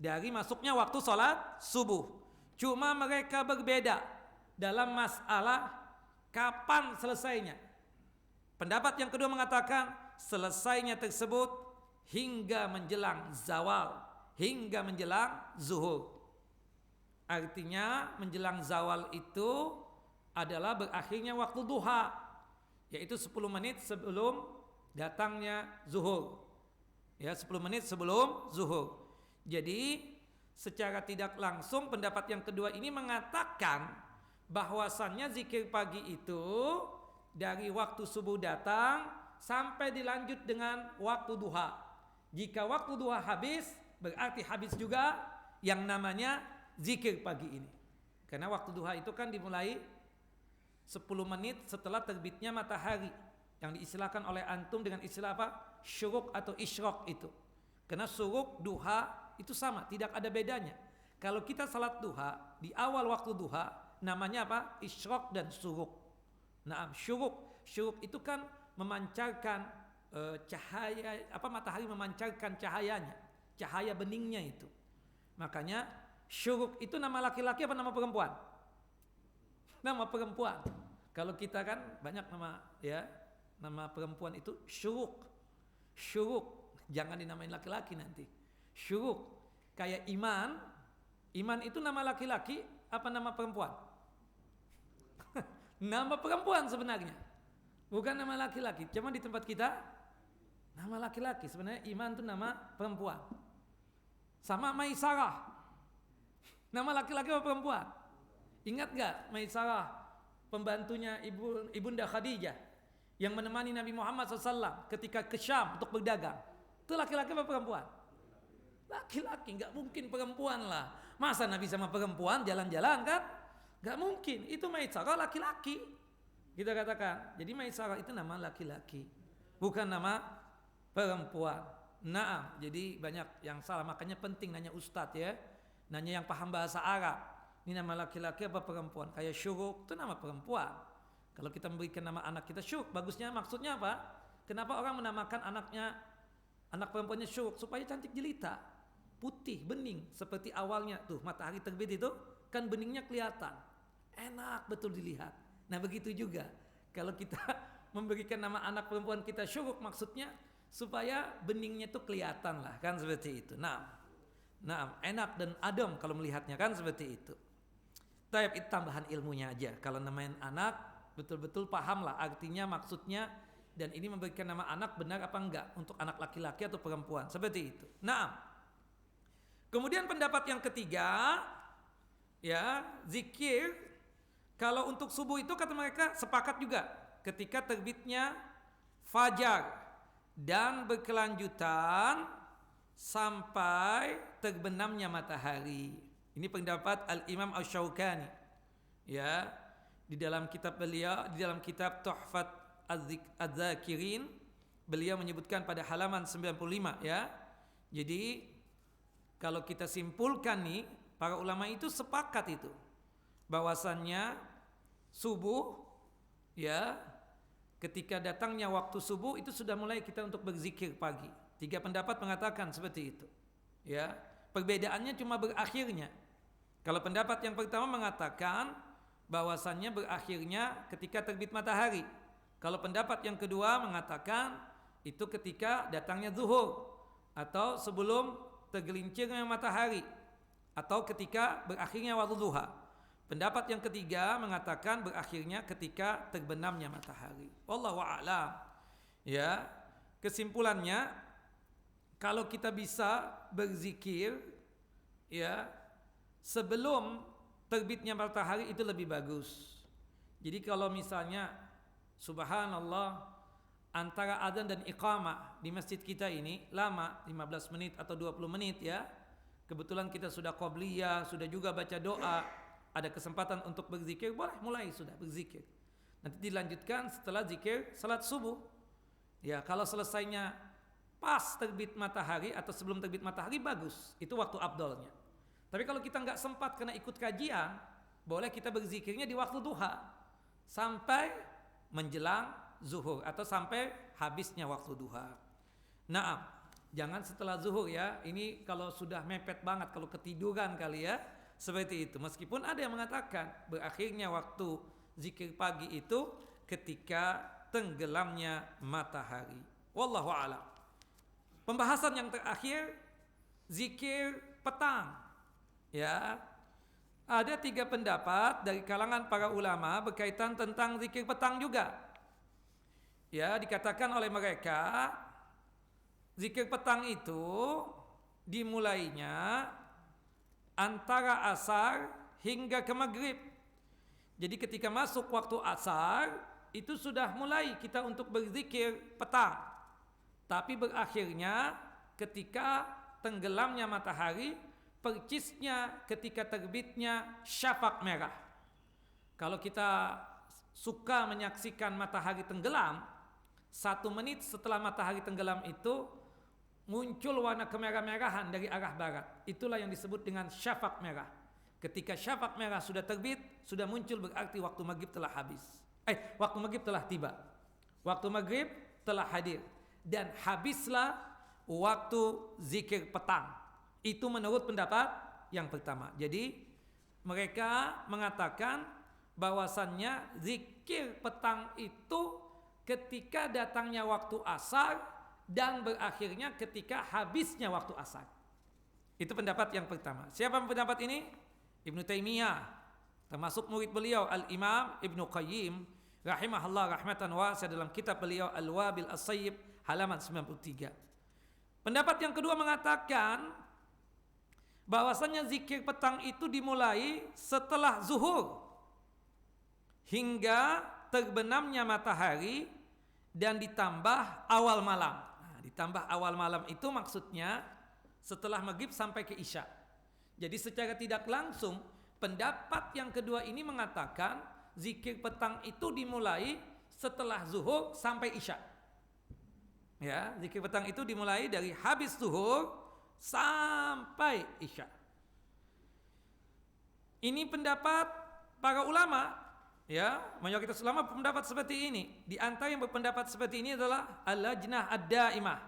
dari masuknya waktu salat subuh. Cuma mereka berbeda dalam masalah kapan selesainya. Pendapat yang kedua mengatakan selesainya tersebut hingga menjelang zawal, hingga menjelang zuhur. Artinya menjelang zawal itu adalah berakhirnya waktu duha, yaitu 10 menit sebelum datangnya zuhur. Ya, 10 menit sebelum zuhur. Jadi secara tidak langsung pendapat yang kedua ini mengatakan bahwasannya zikir pagi itu dari waktu subuh datang sampai dilanjut dengan waktu duha. Jika waktu duha habis, berarti habis juga yang namanya zikir pagi ini. Karena waktu duha itu kan dimulai 10 menit setelah terbitnya matahari, yang diistilahkan oleh antum dengan istilah apa? Syuruk atau isyraq itu. Karena syuruk, duha itu sama, tidak ada bedanya. Kalau kita salat duha di awal waktu duha namanya apa? Isyraq dan syuruk. Nah, syuruk itu kan memancarkan cahaya, matahari memancarkan cahayanya, cahaya beningnya itu. Makanya syuruk itu nama laki-laki apa nama perempuan? Nama perempuan. Kalau kita kan banyak nama, ya, nama perempuan itu syuruk. Jangan dinamain laki-laki nanti. Syuruk. Kayak iman itu nama laki-laki apa nama perempuan? Nama perempuan sebenarnya, bukan nama laki-laki. Cuma di tempat kita nama laki-laki, sebenarnya iman itu nama perempuan. Sama Maisarah, nama laki-laki apa perempuan? Ingat gak Maisarah, pembantunya ibunda Khadijah yang menemani Nabi Muhammad SAW ketika ke Syam untuk berdagang? Itu laki-laki apa perempuan? Laki-laki, gak mungkin perempuan lah. Masa Nabi sama perempuan jalan-jalan kan? Gak mungkin, itu Maisarah laki-laki, kita katakan. Jadi Maisarah itu nama laki-laki, bukan nama perempuan. Nah, jadi banyak yang salah, makanya penting nanya ustadz ya, nanya yang paham bahasa Arab. Ini nama laki-laki apa perempuan? Kayak syuruk itu nama perempuan. Kalau kita memberikan nama anak kita syuruk, bagusnya maksudnya apa? Kenapa orang menamakan anak perempuannya syuruk? Supaya cantik jelita, putih, bening, seperti awalnya tuh matahari terbit itu kan beningnya kelihatan, enak betul dilihat. Nah begitu juga kalau kita memberikan nama anak perempuan kita syuruk, maksudnya supaya beningnya tuh kelihatan lah, kan seperti itu. Nah, enak dan adem kalau melihatnya, kan seperti itu. Tapi itu tambahan ilmunya aja. Kalau namain anak betul-betul paham lah artinya, maksudnya, dan ini memberikan nama anak benar apa enggak untuk anak laki-laki atau perempuan, seperti itu. Nah, kemudian pendapat yang ketiga, ya, zikir kalau untuk subuh itu kata mereka sepakat juga ketika terbitnya fajar dan berkelanjutan sampai terbenamnya matahari. Ini pendapat Al-Imam Asy-Syaukani. Ya, di dalam kitab beliau, di dalam kitab Tuhfat Az-Zakirin, beliau menyebutkan pada halaman 95 ya. Jadi kalau kita simpulkan nih, para ulama itu sepakat itu bahwasannya subuh, ya, ketika datangnya waktu subuh itu sudah mulai kita untuk berzikir pagi. 3 pendapat mengatakan seperti itu. Ya, perbedaannya cuma berakhirnya. Kalau pendapat yang pertama mengatakan bahwasannya berakhirnya ketika terbit matahari. Kalau pendapat yang kedua mengatakan itu ketika datangnya zuhur atau sebelum tergelincirnya matahari atau ketika berakhirnya waktu duha. Pendapat yang ketiga mengatakan berakhirnya ketika terbenamnya matahari. Wallahu a'lam. Ya, kesimpulannya kalau kita bisa berzikir, ya, sebelum terbitnya matahari itu lebih bagus. Jadi kalau misalnya subhanallah antara adzan dan iqamah di masjid kita ini lama, 15 menit atau 20 menit ya. Kebetulan kita sudah qobliyah, sudah juga baca doa, ada kesempatan untuk berzikir, boleh mulai sudah berzikir. Nanti dilanjutkan setelah zikir salat subuh. Ya, kalau selesainya pas terbit matahari atau sebelum terbit matahari bagus, itu waktu afdalnya. Tapi kalau kita nggak sempat karena ikut kajian, boleh kita berzikirnya di waktu duha sampai menjelang zuhur atau sampai habisnya waktu duha. Nah, jangan setelah zuhur ya. Ini kalau sudah mepet banget, kalau ketiduran kali ya, seperti itu. Meskipun ada yang mengatakan berakhirnya waktu zikir pagi itu ketika tenggelamnya matahari. Wallahu a'lam. Pembahasan yang terakhir, zikir petang. Ya, Ada 3 pendapat dari kalangan para ulama berkaitan tentang zikir petang juga. Ya, dikatakan oleh mereka zikir petang itu dimulainya antara asar hingga ke maghrib. Jadi ketika masuk waktu asar itu sudah mulai kita untuk berzikir petang. Tapi berakhirnya ketika tenggelamnya matahari, percisnya ketika terbitnya syafaq merah. Kalau kita suka menyaksikan matahari tenggelam, 1 menit setelah matahari tenggelam itu muncul warna kemerah-merahan dari arah barat. Itulah yang disebut dengan syafaq merah. Ketika syafaq merah sudah terbit, sudah muncul, berarti waktu maghrib telah habis. Waktu maghrib telah tiba. Waktu maghrib telah hadir. Dan habislah waktu zikir petang. Itu menurut pendapat yang pertama. Jadi mereka mengatakan bahwasannya zikir petang itu ketika datangnya waktu asar dan berakhirnya ketika habisnya waktu asar. Itu pendapat yang pertama. Siapa pendapat ini? Ibnu Taimiyah, termasuk murid beliau Al-Imam Ibnu Qayyim rahimahullah rahmatan wasi'ah dalam kitab beliau Al-Wabil As-Sayyib halaman 93. Pendapat yang kedua mengatakan bahwasanya zikir petang itu dimulai setelah zuhur hingga terbenamnya matahari dan ditambah awal malam. Nah, ditambah awal malam itu maksudnya setelah maghrib sampai ke isya. Jadi secara tidak langsung pendapat yang kedua ini mengatakan zikir petang itu dimulai setelah zuhur sampai isya. Ya, zikir petang itu dimulai dari habis zuhur sampai isya. Ini pendapat para ulama, ya, mayoritas ulama berpendapat seperti ini. Di antara yang berpendapat seperti ini adalah Al-Lajnah Ad-Daimah,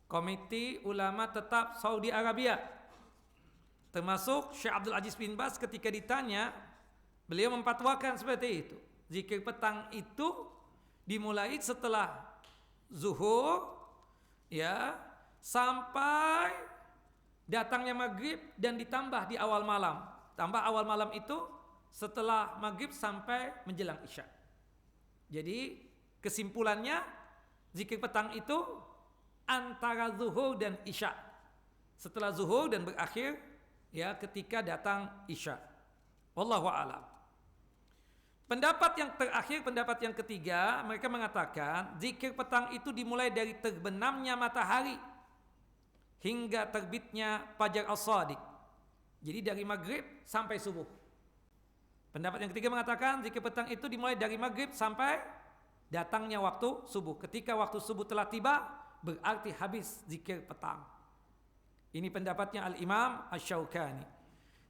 Komite Ulama Tetap Saudi Arabia. Termasuk Syekh Abdul Aziz bin Baz ketika ditanya, beliau memfatwakan seperti itu. Zikir petang itu dimulai setelah zuhur, ya, sampai datangnya maghrib dan ditambah di awal malam. Tambah awal malam itu setelah maghrib sampai menjelang isya. Jadi kesimpulannya zikir petang itu antara zuhur dan isya. Setelah zuhur dan berakhir ya ketika datang isya. Wallahu a'lam. Pendapat yang terakhir, pendapat yang ketiga, mereka mengatakan zikir petang itu dimulai dari terbenamnya matahari hingga terbitnya fajar as-shadiq. Jadi dari maghrib sampai subuh. Pendapat yang ketiga mengatakan zikir petang itu dimulai dari maghrib sampai datangnya waktu subuh. Ketika waktu subuh telah tiba, berarti habis zikir petang. Ini pendapatnya Al-Imam Asy-Syaukani.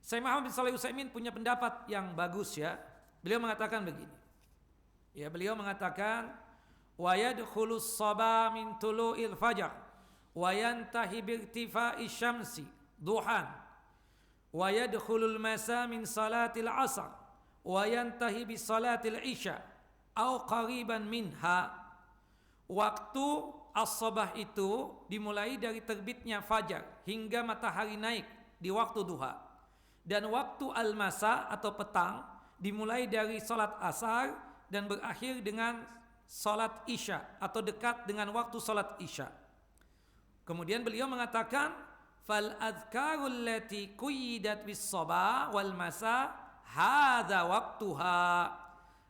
Syekh Muhammad bin Shalih Utsaimin punya pendapat yang bagus ya. Beliau mengatakan begini. Ya, beliau mengatakan wa yadkhulus shaba min tulu'il fajar wa yantahi bi irtifa'i syamsi duhan wa yadkhulul masa min salatil asr wa yantahi bi salatil isya au qariban minha. Waktu as-sabah itu dimulai dari terbitnya fajar hingga matahari naik di waktu duha. Dan waktu al-masa atau petang dimulai dari salat asar dan berakhir dengan salat isya atau dekat dengan waktu salat isya. Kemudian beliau mengatakan fal adhkarul lati quyidat bis sabah wal masa hadza waktuha.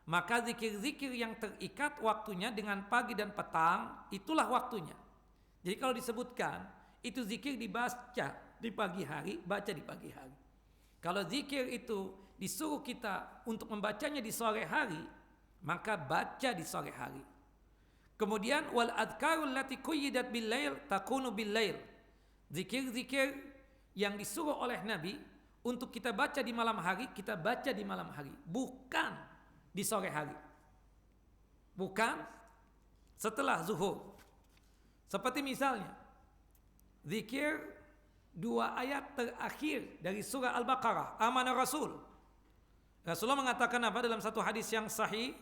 Maka zikir-zikir yang terikat waktunya dengan pagi dan petang itulah waktunya. Jadi kalau disebutkan itu zikir dibaca di pagi hari, baca di pagi hari. Kalau zikir itu disuruh kita untuk membacanya di sore hari, maka baca di sore hari. Kemudian wal adhkarul lati quyyidat bil lail takunu bil lail. Zikir-zikir yang disuruh oleh Nabi untuk kita baca di malam hari, kita baca di malam hari, bukan di sore hari. Bukan setelah zuhur. Seperti misalnya zikir 2 ayat terakhir dari surah Al-Baqarah, amanah Rasul. Rasulullah mengatakan apa dalam satu hadis yang sahih?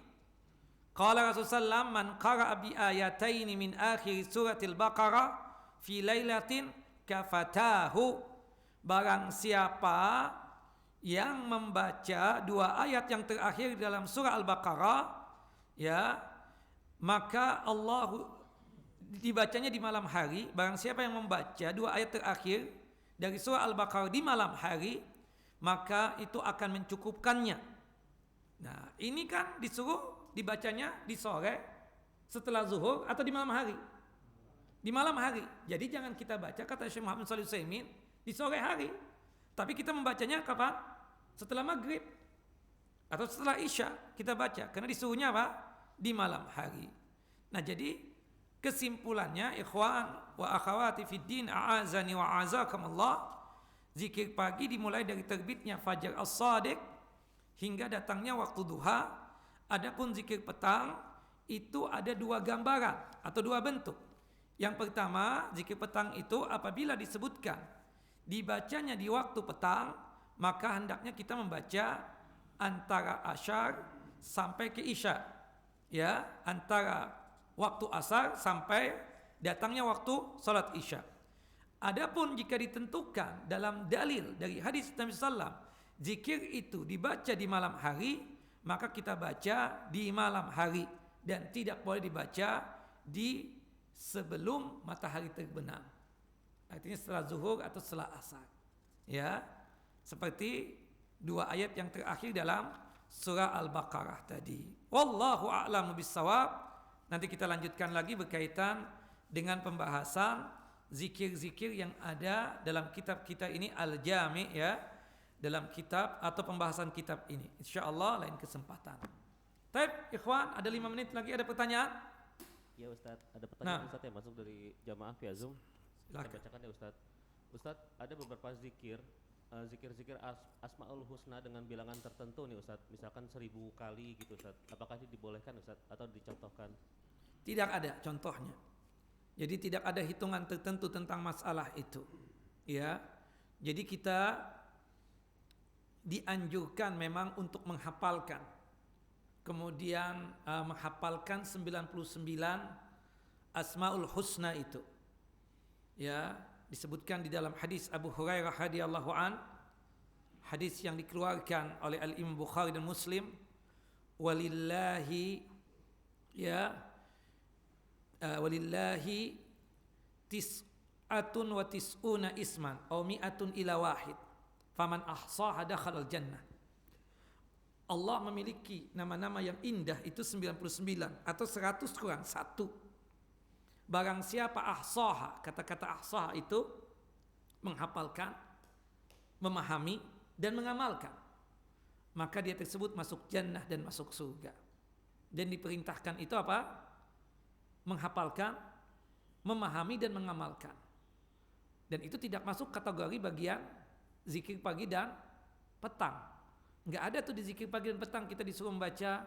Qala Rasulullah man qara'a bi ayataini min akhir suratil Baqarah fi lailatin kafatahu. Barang siapa yang membaca 2 ayat yang terakhir dalam surah Al-Baqarah, ya, maka Allah dibacanya di malam hari. Barang siapa yang membaca 2 ayat terakhir dari surah Al-Baqarah di malam hari, maka itu akan mencukupkannya. Nah, ini kan disuruh dibacanya di sore setelah zuhur atau di malam hari. Di malam hari. Jadi jangan kita baca, kata Syekh Muhammad Shalih Utsaimin, di sore hari. Tapi kita membacanya kapan? Setelah maghrib atau setelah isya kita baca. Karena disuruhnya apa? Di malam hari. Nah, jadi kesimpulannya, ikhwan wa akhawati fid din, a'azani wa a'azakumullah, zikir pagi dimulai dari terbitnya fajar as-shadiq hingga datangnya waktu duha. Adapun zikir petang itu ada 2 gambaran atau 2 bentuk. Yang pertama, zikir petang itu apabila disebutkan dibacanya di waktu petang, maka hendaknya kita membaca antara asyar sampai ke isya, ya, antara waktu asar sampai datangnya waktu salat isya. Adapun jika ditentukan dalam dalil dari hadis Nabi sallam, zikir itu dibaca di malam hari, maka kita baca di malam hari dan tidak boleh dibaca di sebelum matahari terbenam. Artinya setelah zuhur atau setelah asar. Ya, seperti 2 ayat yang terakhir dalam surah Al-Baqarah tadi. Wallahu a'lamu bissawab. Nanti kita lanjutkan lagi berkaitan dengan pembahasan zikir-zikir yang ada dalam kitab kita ini Al-Jami', ya, dalam kitab atau pembahasan kitab ini. Insyaallah lain kesempatan. Baik, ikhwan, ada 5 menit lagi, ada pertanyaan? Ya Ustaz, ada pertanyaan Ustaz yang masuk dari jamaah via Zoom. Saya bacakan ya Ustaz. Ustaz, ada beberapa zikir-zikir Asmaul Husna dengan bilangan tertentu nih Ustaz, misalkan 1000 kali gitu Ustaz. Apakah ini dibolehkan Ustaz atau dicontohkan? Tidak ada contohnya. Jadi tidak ada hitungan tertentu tentang masalah itu. Ya. Jadi kita dianjurkan memang untuk menghafalkan. Kemudian menghafalkan 99 Asmaul Husna itu. Ya, disebutkan di dalam hadis Abu Hurairah radhiyallahu an, hadis yang dikeluarkan oleh Al-Imam Bukhari dan Muslim, walillahi tis'atun wa tis'una isman aw mi'atun ila wahid faman ahsaha dakhalal jannah. Allah memiliki nama-nama yang indah itu 99 atau 100 kurang 1. Barang siapa ahsaha, kata-kata ahsaha itu menghafalkan, memahami dan mengamalkan, maka dia tersebut masuk jannah dan masuk surga. Dan diperintahkan itu apa? Menghafalkan, memahami dan mengamalkan. Dan itu tidak masuk kategori bagian zikir pagi dan petang. Enggak ada tuh di zikir pagi dan petang kita disuruh membaca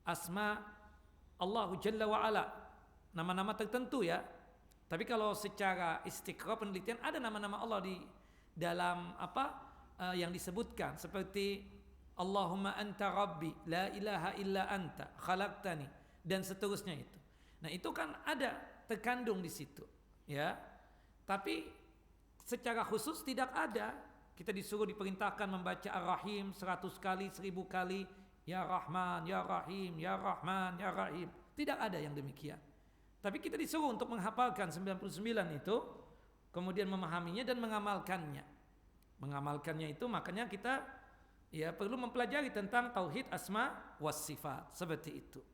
asma Allahu Jalla wa Ala, nama-nama tertentu ya. Tapi kalau secara istiqra penelitian ada nama-nama Allah di dalam yang disebutkan, seperti Allahumma anta rabbi la ilaha illa anta khalaqtani dan seterusnya itu. Nah, itu kan ada terkandung di situ, ya. Tapi secara khusus tidak ada. Kita disuruh diperintahkan membaca Ar-Rahim 100 kali, 1000 kali, ya Rahman, ya Rahim, ya Rahman, ya Rahim. Tidak ada yang demikian. Tapi kita disuruh untuk menghafalkan 99 itu, kemudian memahaminya dan mengamalkannya. Mengamalkannya itu makanya kita ya perlu mempelajari tentang tauhid asma was sifat, seperti itu.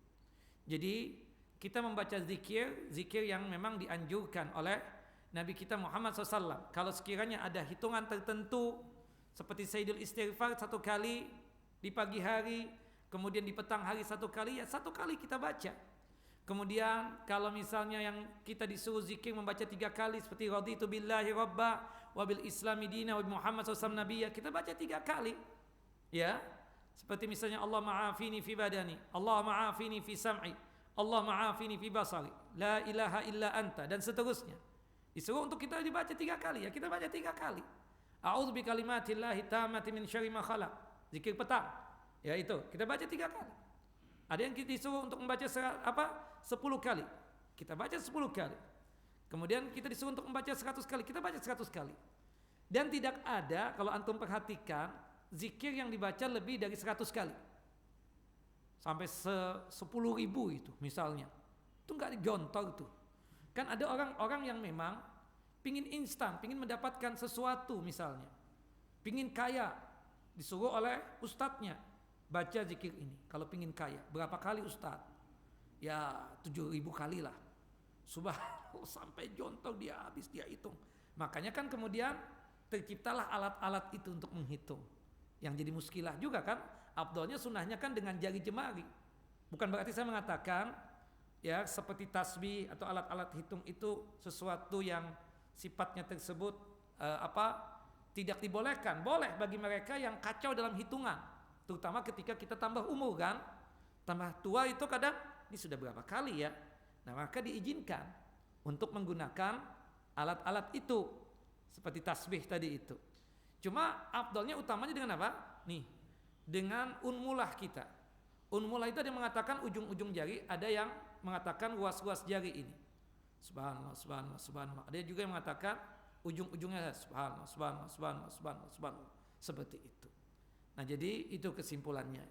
Jadi kita membaca zikir yang memang dianjurkan oleh Nabi kita Muhammad SAW. Kalau sekiranya ada hitungan tertentu seperti Sayyidul Istighfar 1 kali di pagi hari, kemudian di petang hari 1 kali, ya 1 kali kita baca. Kemudian kalau misalnya yang kita disuruh zikir membaca 3 kali seperti raditu billahi rabba wa bil islami dina wa Muhammad SAW nabiyya, kita baca 3 kali. Ya. Seperti misalnya Allah ma'afini fi badani, Allah ma'afini fi sam'i, Allah ma'afini fi basari, la ilaha illa anta, dan seterusnya. Disuruh untuk kita dibaca 3 kali, ya kita baca 3 kali. A'udzu bi kalimatillahi tammati min syarri ma khalaq. Zikir petang. Ya itu, kita baca 3 kali. Ada yang kita disuruh untuk membaca 10 kali. Kita baca 10 kali. Kemudian kita disuruh untuk membaca 100 kali, kita baca 100 kali. Dan tidak ada, kalau antum perhatikan, zikir yang dibaca lebih dari 100 kali. Sampai 10.000 itu misalnya. Itu nggak dijontor tuh. Kan ada orang-orang yang memang pingin instan, pingin mendapatkan sesuatu misalnya. Pingin kaya, disuruh oleh ustadznya baca zikir ini. Kalau pingin kaya, berapa kali ustadz? Ya 7.000 kali lah. Subhanallah, sampai jontor dia habis dia hitung. Makanya kan kemudian terciptalah alat-alat itu untuk menghitung. Yang jadi muskilah juga kan, afdolnya sunnahnya kan dengan jari jemari. Bukan berarti saya mengatakan ya seperti tasbih atau alat-alat hitung itu sesuatu yang sifatnya tersebut tidak dibolehkan. Boleh bagi mereka yang kacau dalam hitungan, terutama ketika kita tambah umur kan, tambah tua itu kadang ini sudah berapa kali ya. Nah maka diizinkan untuk menggunakan alat-alat itu seperti tasbih tadi itu. Cuma afdalnya utamanya dengan apa? Nih, dengan unmulah kita. Unmulah itu ada yang mengatakan ujung-ujung jari, ada yang mengatakan ruas-ruas jari ini. Subhanallah, subhanallah, subhanallah. Ada juga yang mengatakan ujung-ujungnya subhanallah, subhanallah, subhanallah, subhanallah, subhanallah. Seperti itu. Nah jadi itu kesimpulannya.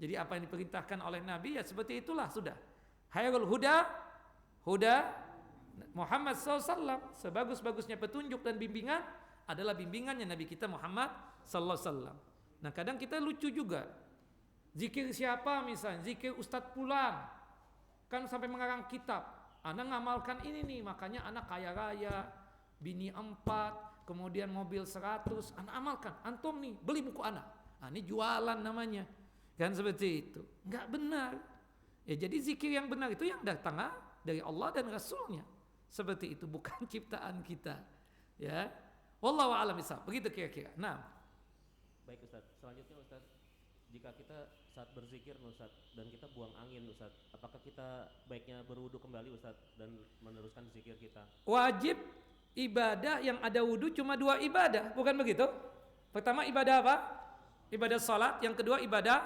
Jadi apa yang diperintahkan oleh Nabi ya seperti itulah sudah. Khairul huda Muhammad SAW. Sebagus-bagusnya petunjuk dan bimbingan adalah bimbingannya Nabi kita Muhammad SAW. Nah kadang kita lucu juga. Zikir siapa misalnya? Zikir Ustadz Pulang. Kan sampai mengarang kitab. Anak ngamalkan ini nih, makanya anak kaya raya, bini 4, kemudian mobil 100. Anak amalkan. Antum nih beli buku anak. Nah, ini jualan namanya. Kan seperti itu. Enggak benar. Ya jadi zikir yang benar itu yang datang dari Allah dan Rasulnya. Seperti itu, bukan ciptaan kita. Ya. Wallahu a'lam bishawab. Begitu kira-kira. Nah. Baik Ustaz. Selanjutnya Ustaz, jika kita saat berzikir Ustaz dan kita buang angin Ustaz, apakah kita baiknya berwudu kembali Ustaz dan meneruskan zikir kita? Wajib ibadah yang ada wudu cuma 2 ibadah, bukan begitu? Pertama ibadah apa? Ibadah salat, yang kedua ibadah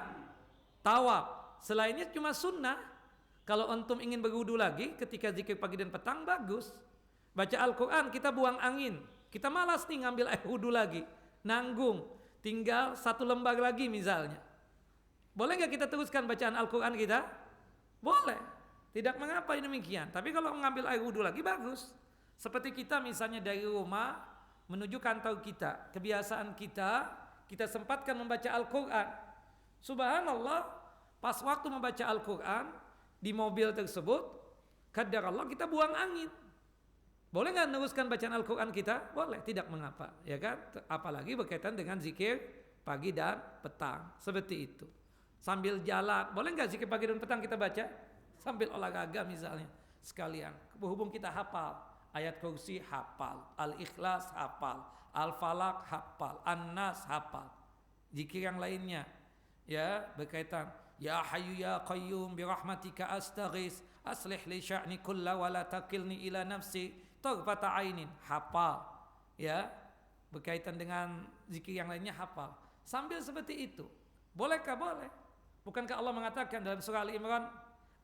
tawaf. Selainnya cuma sunnah. Kalau antum ingin berwudu lagi ketika zikir pagi dan petang bagus. Baca Al-Qur'an kita buang angin. Kita malas nih ngambil air wudu lagi. Nanggung. Tinggal 1 lembar lagi misalnya. Boleh nggak kita teruskan bacaan Al-Quran kita? Boleh. Tidak mengapa demikian. Tapi kalau mengambil air wudhu lagi bagus. Seperti kita misalnya dari rumah menuju kantor kita. Kebiasaan kita sempatkan membaca Al-Quran. Subhanallah, pas waktu membaca Al-Quran di mobil tersebut, qadarallah kita buang angin. Boleh nggak meneruskan bacaan Al-Quran kita? Boleh, tidak mengapa, ya kan? Apalagi berkaitan dengan zikir pagi dan petang, seperti itu. Sambil jalan, boleh nggak zikir pagi dan petang kita baca? Sambil olahraga misalnya, sekalian. Berhubung kita hafal, ayat kursi hafal, Al-Ikhlas hafal, Al-Falaq hafal, An-Nas hafal. Zikir yang lainnya, ya berkaitan. Ya Hayyu Ya Qayyum birahmatika astaghis, aslih li sya'ni kulla wa la takilni ila nafsi. Tarfata ainin, hafal, ya berkaitan dengan zikir yang lainnya hafal. Sambil seperti itu, bolehkah? Boleh. Bukankah Allah mengatakan dalam surah Al-Imran,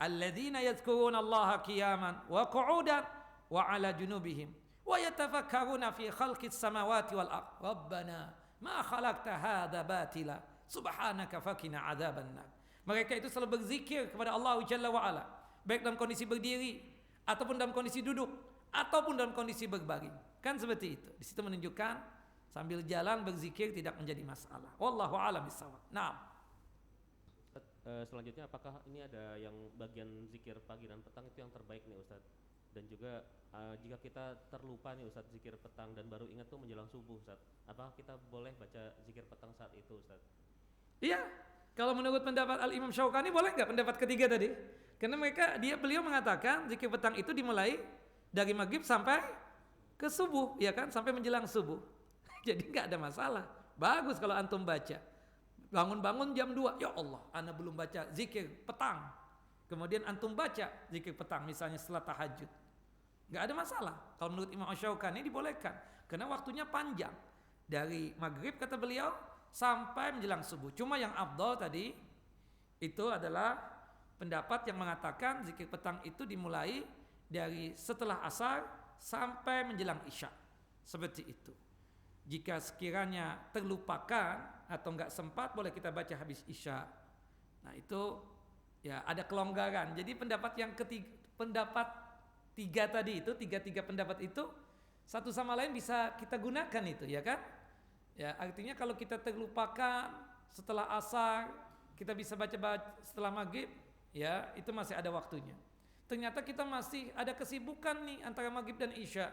alladzina yadhkuruna Allaha qiyaman wa qu'udan wa ala junubihim wa yatafakkaruna fi khalqis samawati wal ard. Rabbana ma khalaqta hadza batila subhanaka faqina adzabannar. Mereka itu selalu berzikir kepada Allah Jalla wa ala, baik dalam kondisi berdiri ataupun dalam kondisi duduk ataupun dalam kondisi berbaring. Kan seperti itu. Di situ menunjukkan sambil jalan berzikir tidak menjadi masalah. Wallahu a'lam bishawab. Naam. Selanjutnya apakah ini ada yang bagian zikir pagi dan petang itu yang terbaik nih Ustaz? Dan juga jika kita terlupa nih Ustaz zikir petang dan baru ingat tuh menjelang subuh Ustaz, apakah kita boleh baca zikir petang saat itu Ustaz? Iya. Kalau menurut pendapat Al-Imam Syaukani boleh nggak pendapat ketiga tadi? Karena beliau mengatakan zikir petang itu dimulai dari maghrib sampai ke subuh, ya kan, sampai menjelang subuh. Jadi nggak ada masalah. Bagus kalau antum baca. Bangun-bangun jam 2, ya Allah, ana belum baca zikir petang. Kemudian antum baca zikir petang, misalnya setelah tahajud. Nggak ada masalah. Kalau menurut Imam Asy-Syaukani dibolehkan, karena waktunya panjang. Dari maghrib kata beliau sampai menjelang subuh. Cuma yang afdal tadi itu adalah pendapat yang mengatakan zikir petang itu dimulai dari setelah asar sampai menjelang isya, seperti itu. Jika sekiranya terlupakan atau enggak sempat, boleh kita baca habis Isya. Nah itu ya ada kelonggaran. Jadi pendapat yang ketiga, pendapat tiga tadi itu, tiga pendapat itu satu sama lain bisa kita gunakan itu, ya kan? Ya artinya kalau kita terlupakan setelah asar, kita bisa baca setelah maghrib, ya itu masih ada waktunya. Ternyata kita masih ada kesibukan nih antara maghrib dan Isya,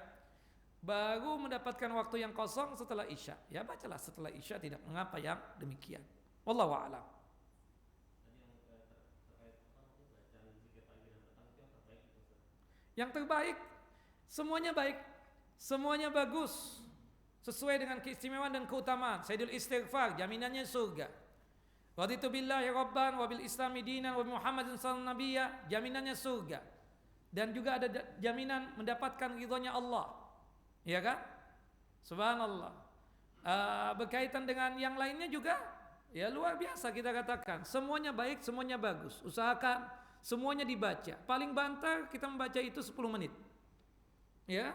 baru mendapatkan waktu yang kosong setelah Isya, ya bacalah setelah Isya, tidak mengapa yang demikian. Wallahu a'lam. Yang terbaik, semuanya baik, semuanya bagus, sesuai dengan keistimewaan dan keutamaan. Sayyidul istighfar, jaminannya surga. Raditu billahi rabban wa bil islami dinan wa Muhammadin sallallahu alaihi wasallam, jaminannya surga. Dan juga ada jaminan mendapatkan ridhonya Allah. Ya kan? Subhanallah. Berkaitan dengan yang lainnya juga ya luar biasa kita katakan. Semuanya baik, semuanya bagus. Usahakan semuanya dibaca. Paling banter kita membaca itu 10 menit. Ya.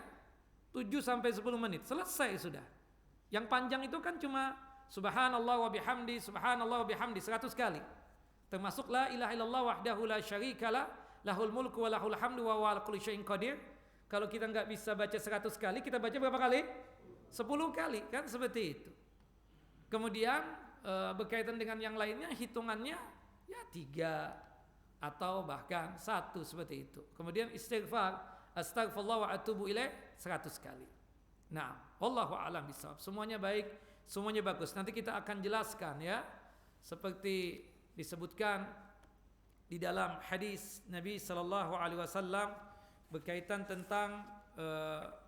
7 sampai 10 menit. Selesai sudah. Yang panjang itu kan cuma subhanallah wa bihamdi, subhanallah wa bihamdi 100 kali. Termasuk la ilaha illallah wahdahu la syarikalah, lahul mulku wa lahul hamdu wa huwa ala kulli syai'in qadir. Kalau kita nggak bisa baca 100 kali, kita baca berapa kali? 10 kali, kan seperti itu. Kemudian berkaitan dengan yang lainnya, hitungannya ya 3 atau bahkan 1 seperti itu. Kemudian istighfar, astaghfirullah wa atubu ilaih 100 kali. Nah, wallahu a'lam bishawab. Semuanya baik, semuanya bagus. Nanti kita akan jelaskan ya, seperti disebutkan di dalam hadis Nabi sallallahu alaihi wasallam berkaitan tentang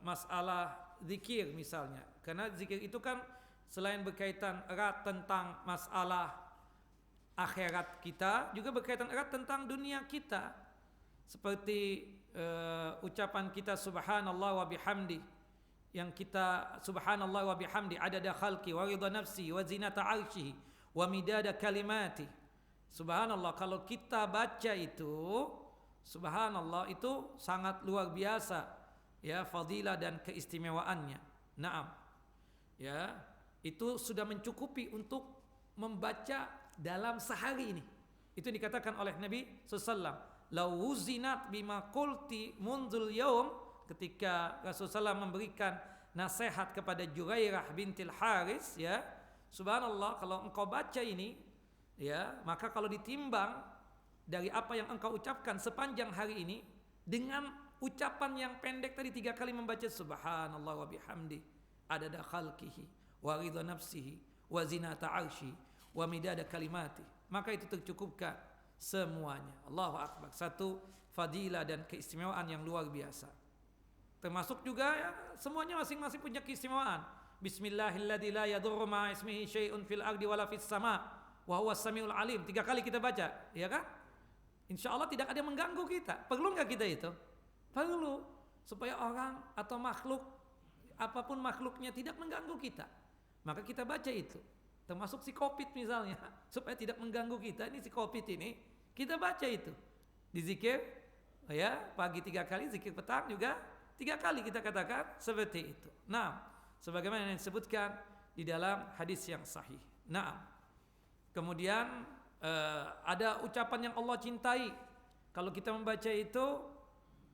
masalah zikir misalnya. Karena zikir itu kan selain berkaitan erat tentang masalah akhirat kita, juga berkaitan erat tentang dunia kita. Seperti ucapan kita subhanallah wa bihamdi, yang kita subhanallah wa bihamdi adada khalqi wa ridha nafsi wa zinata arsyihi wa midada kalimati. Subhanallah, kalau kita baca itu subhanallah itu sangat luar biasa ya fadilah dan keistimewaannya. Naam. Ya, itu sudah mencukupi untuk membaca dalam sehari ini. Itu dikatakan oleh Nabi sallallahu lau wuzinat bima qulti mundzul yaum, ketika Rasulullah memberikan nasihat kepada Jurairah bintil Haris ya, subhanallah kalau engkau baca ini ya, maka kalau ditimbang dari apa yang engkau ucapkan sepanjang hari ini dengan ucapan yang pendek tadi 3 kali membaca subhanallah wa bihamdi adada khalqihi wa ridha nafsihi wa zinata arsyi wa midada kalimati, maka itu tercukupkan semuanya. Allahu akbar. Satu fadilah dan keistimewaan yang luar biasa. Termasuk juga ya, semuanya masing-masing punya keistimewaan. Bismillahilladzi la yadurru ma'a ismihi syai'un fil ardi wala fis sama' wa huwas samiul alim. 3 kali kita baca, ya kan? Insya Allah tidak ada yang mengganggu kita. Perlu nggak kita itu? Perlu, supaya orang atau makhluk, apapun makhluknya tidak mengganggu kita. Maka kita baca itu. Termasuk si COVID misalnya, supaya tidak mengganggu kita. Ini si COVID ini, kita baca itu. Dizikir, ya pagi 3 kali, zikir petang juga 3 kali kita katakan seperti itu. Nah, sebagaimana yang disebutkan di dalam hadis yang sahih. Nah, kemudian ada ucapan yang Allah cintai. Kalau kita membaca itu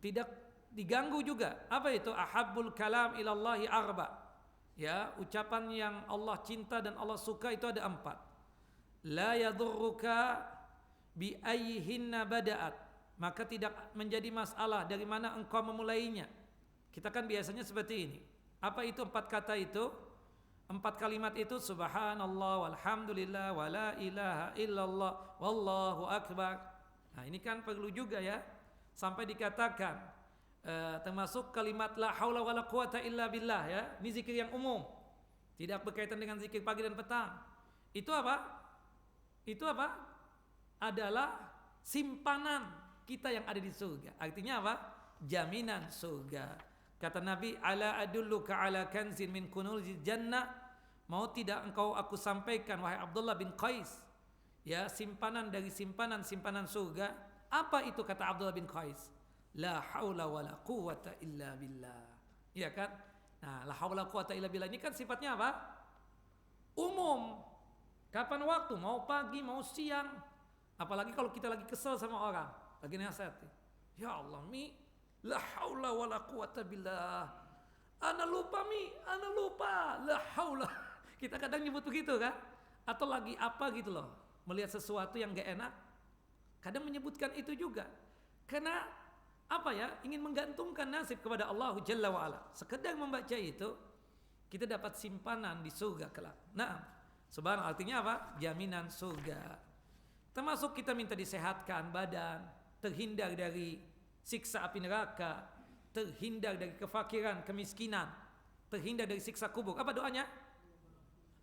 tidak diganggu juga. Apa itu? Ahabbul kalam ilallahi arba. Ya, ucapan yang Allah cinta dan Allah suka itu ada 4. La yadurruka bi ayyihinna bada'at. Maka tidak menjadi masalah dari mana engkau memulainya. Kita kan biasanya seperti ini. Apa itu 4 kata itu? 4 kalimat itu subhanallah walhamdulillah wala ilaha illallah wallahu akbar. Nah, ini kan perlu juga ya, sampai dikatakan termasuk kalimat la haula wala quwata illa billah ya. Ini zikir yang umum. Tidak berkaitan dengan zikir pagi dan petang. Itu apa? Itu apa? Adalah simpanan kita yang ada di surga. Artinya apa? Jaminan surga. Kata Nabi, ala adulluka ala kanzin min kunuzil jannah, mau tidak engkau aku sampaikan wahai Abdullah bin Qais, ya simpanan dari simpanan surga. Apa itu kata Abdullah bin Qais? La haula wala quwata illa billah. Ya kan? Nah, la haula quwata illa billah ini kan sifatnya apa? Umum. Kapan waktu? Mau pagi, mau siang. Apalagi kalau kita lagi kesel sama orang, lagi nasihati. Ya Allah, Mi, la haula wala quwata billah. Ana lupa, Mi, ana lupa. La haula. Kita kadang nyebut begitu kan? Atau lagi apa gitu loh, melihat sesuatu yang gak enak, kadang menyebutkan itu juga. Karena apa ya? Ingin menggantungkan nasib kepada Allah Jalla wa Ala. Sekedar membaca itu, kita dapat simpanan di surga kelak. Nah, subhanallah, artinya apa? Jaminan surga. Termasuk kita minta disehatkan badan, terhindar dari siksa api neraka, terhindar dari kefakiran, kemiskinan, terhindar dari siksa kubur. Apa doanya?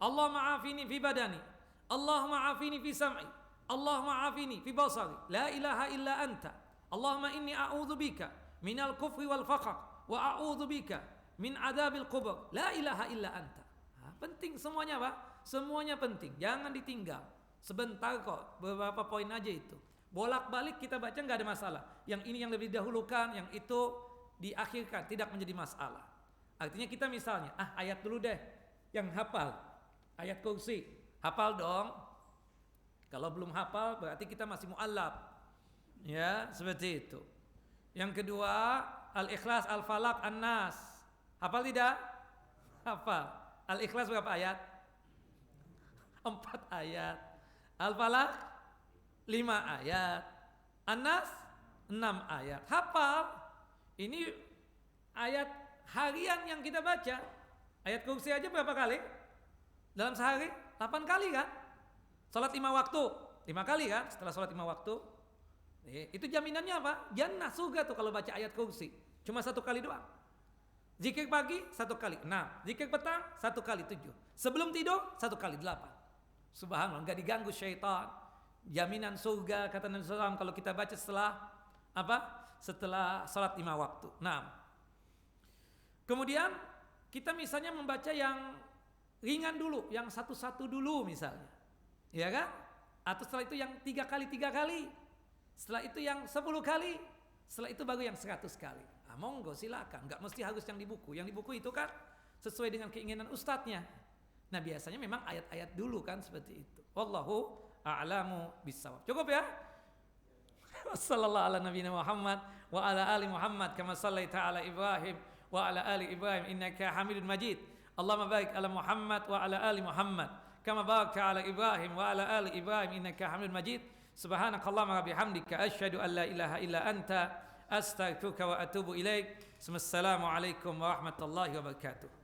Allahumma afini fi badani, Allahumma afini fi sam'i, Allahumma afini fi basari, la ilaha illa anta, Allahumma inni a'udzubika minal kufri wal faqr wa a'udzubika min adabil kubur, la ilaha illa anta. Penting semuanya Pak, semuanya penting, jangan ditinggal. Sebentar kok, beberapa poin aja itu. Bolak-balik kita baca nggak ada masalah. Yang ini yang lebih didahulukan, yang itu diakhirkan, tidak menjadi masalah. Artinya kita misalnya, ayat dulu deh, yang hafal. Ayat kursi, hafal dong. Kalau belum hafal berarti kita masih mu'allaf. Ya, seperti itu. Yang kedua, Al-Ikhlas, Al-Falaq, An-Nas. Hafal tidak? Hafal. Al-Ikhlas berapa ayat? 4 ayat. Al-Falaq 5 ayat. An-Nas 6 ayat. Hafal. Ini ayat harian yang kita baca. Ayat kursi aja berapa kali? Dalam sehari 8 kali kan? Salat 5 waktu 5 kali kan? Setelah salat 5 waktu, itu jaminannya apa? Jannah, surga tuh kalau baca ayat kursi. Cuma 1 kali doang. Zikir pagi 1 kali 6, zikir petang 1 kali 7, sebelum tidur 1 kali 8. Subhanallah, enggak diganggu syaitan. Jaminan surga kata Nabi SAW kalau kita baca setelah apa? Setelah salat 5 waktu. Nah, kemudian kita misalnya membaca yang ringan dulu, yang 1 dulu misalnya, ya kan? Atau setelah itu yang 3 kali, setelah itu yang 10 kali, setelah itu baru yang 100 kali. Monggo silakan, nggak mesti harus yang di buku. Yang di buku itu kan sesuai dengan keinginan ustadznya. Nah biasanya memang ayat-ayat dulu kan seperti itu. Wallahu a'lamu bissawab. Cukup ya? Wassallallahu ala nabiyina Muhammad wa ala ali Muhammad kama sallaita ala Ibrahim wa ala ali Ibrahim innaka Hamidun Majid. Allahumma barik ala Muhammad wa ala ali Muhammad kama barakta ala Ibrahim wa ala ali Ibrahim innaka Hamidun Majid. Subhanakallahumma wa bihamdika asyhadu an la ilaha illa anta astaghfiruka wa atubu ilaik. Assalamualaikum warahmatullahi wabarakatuh.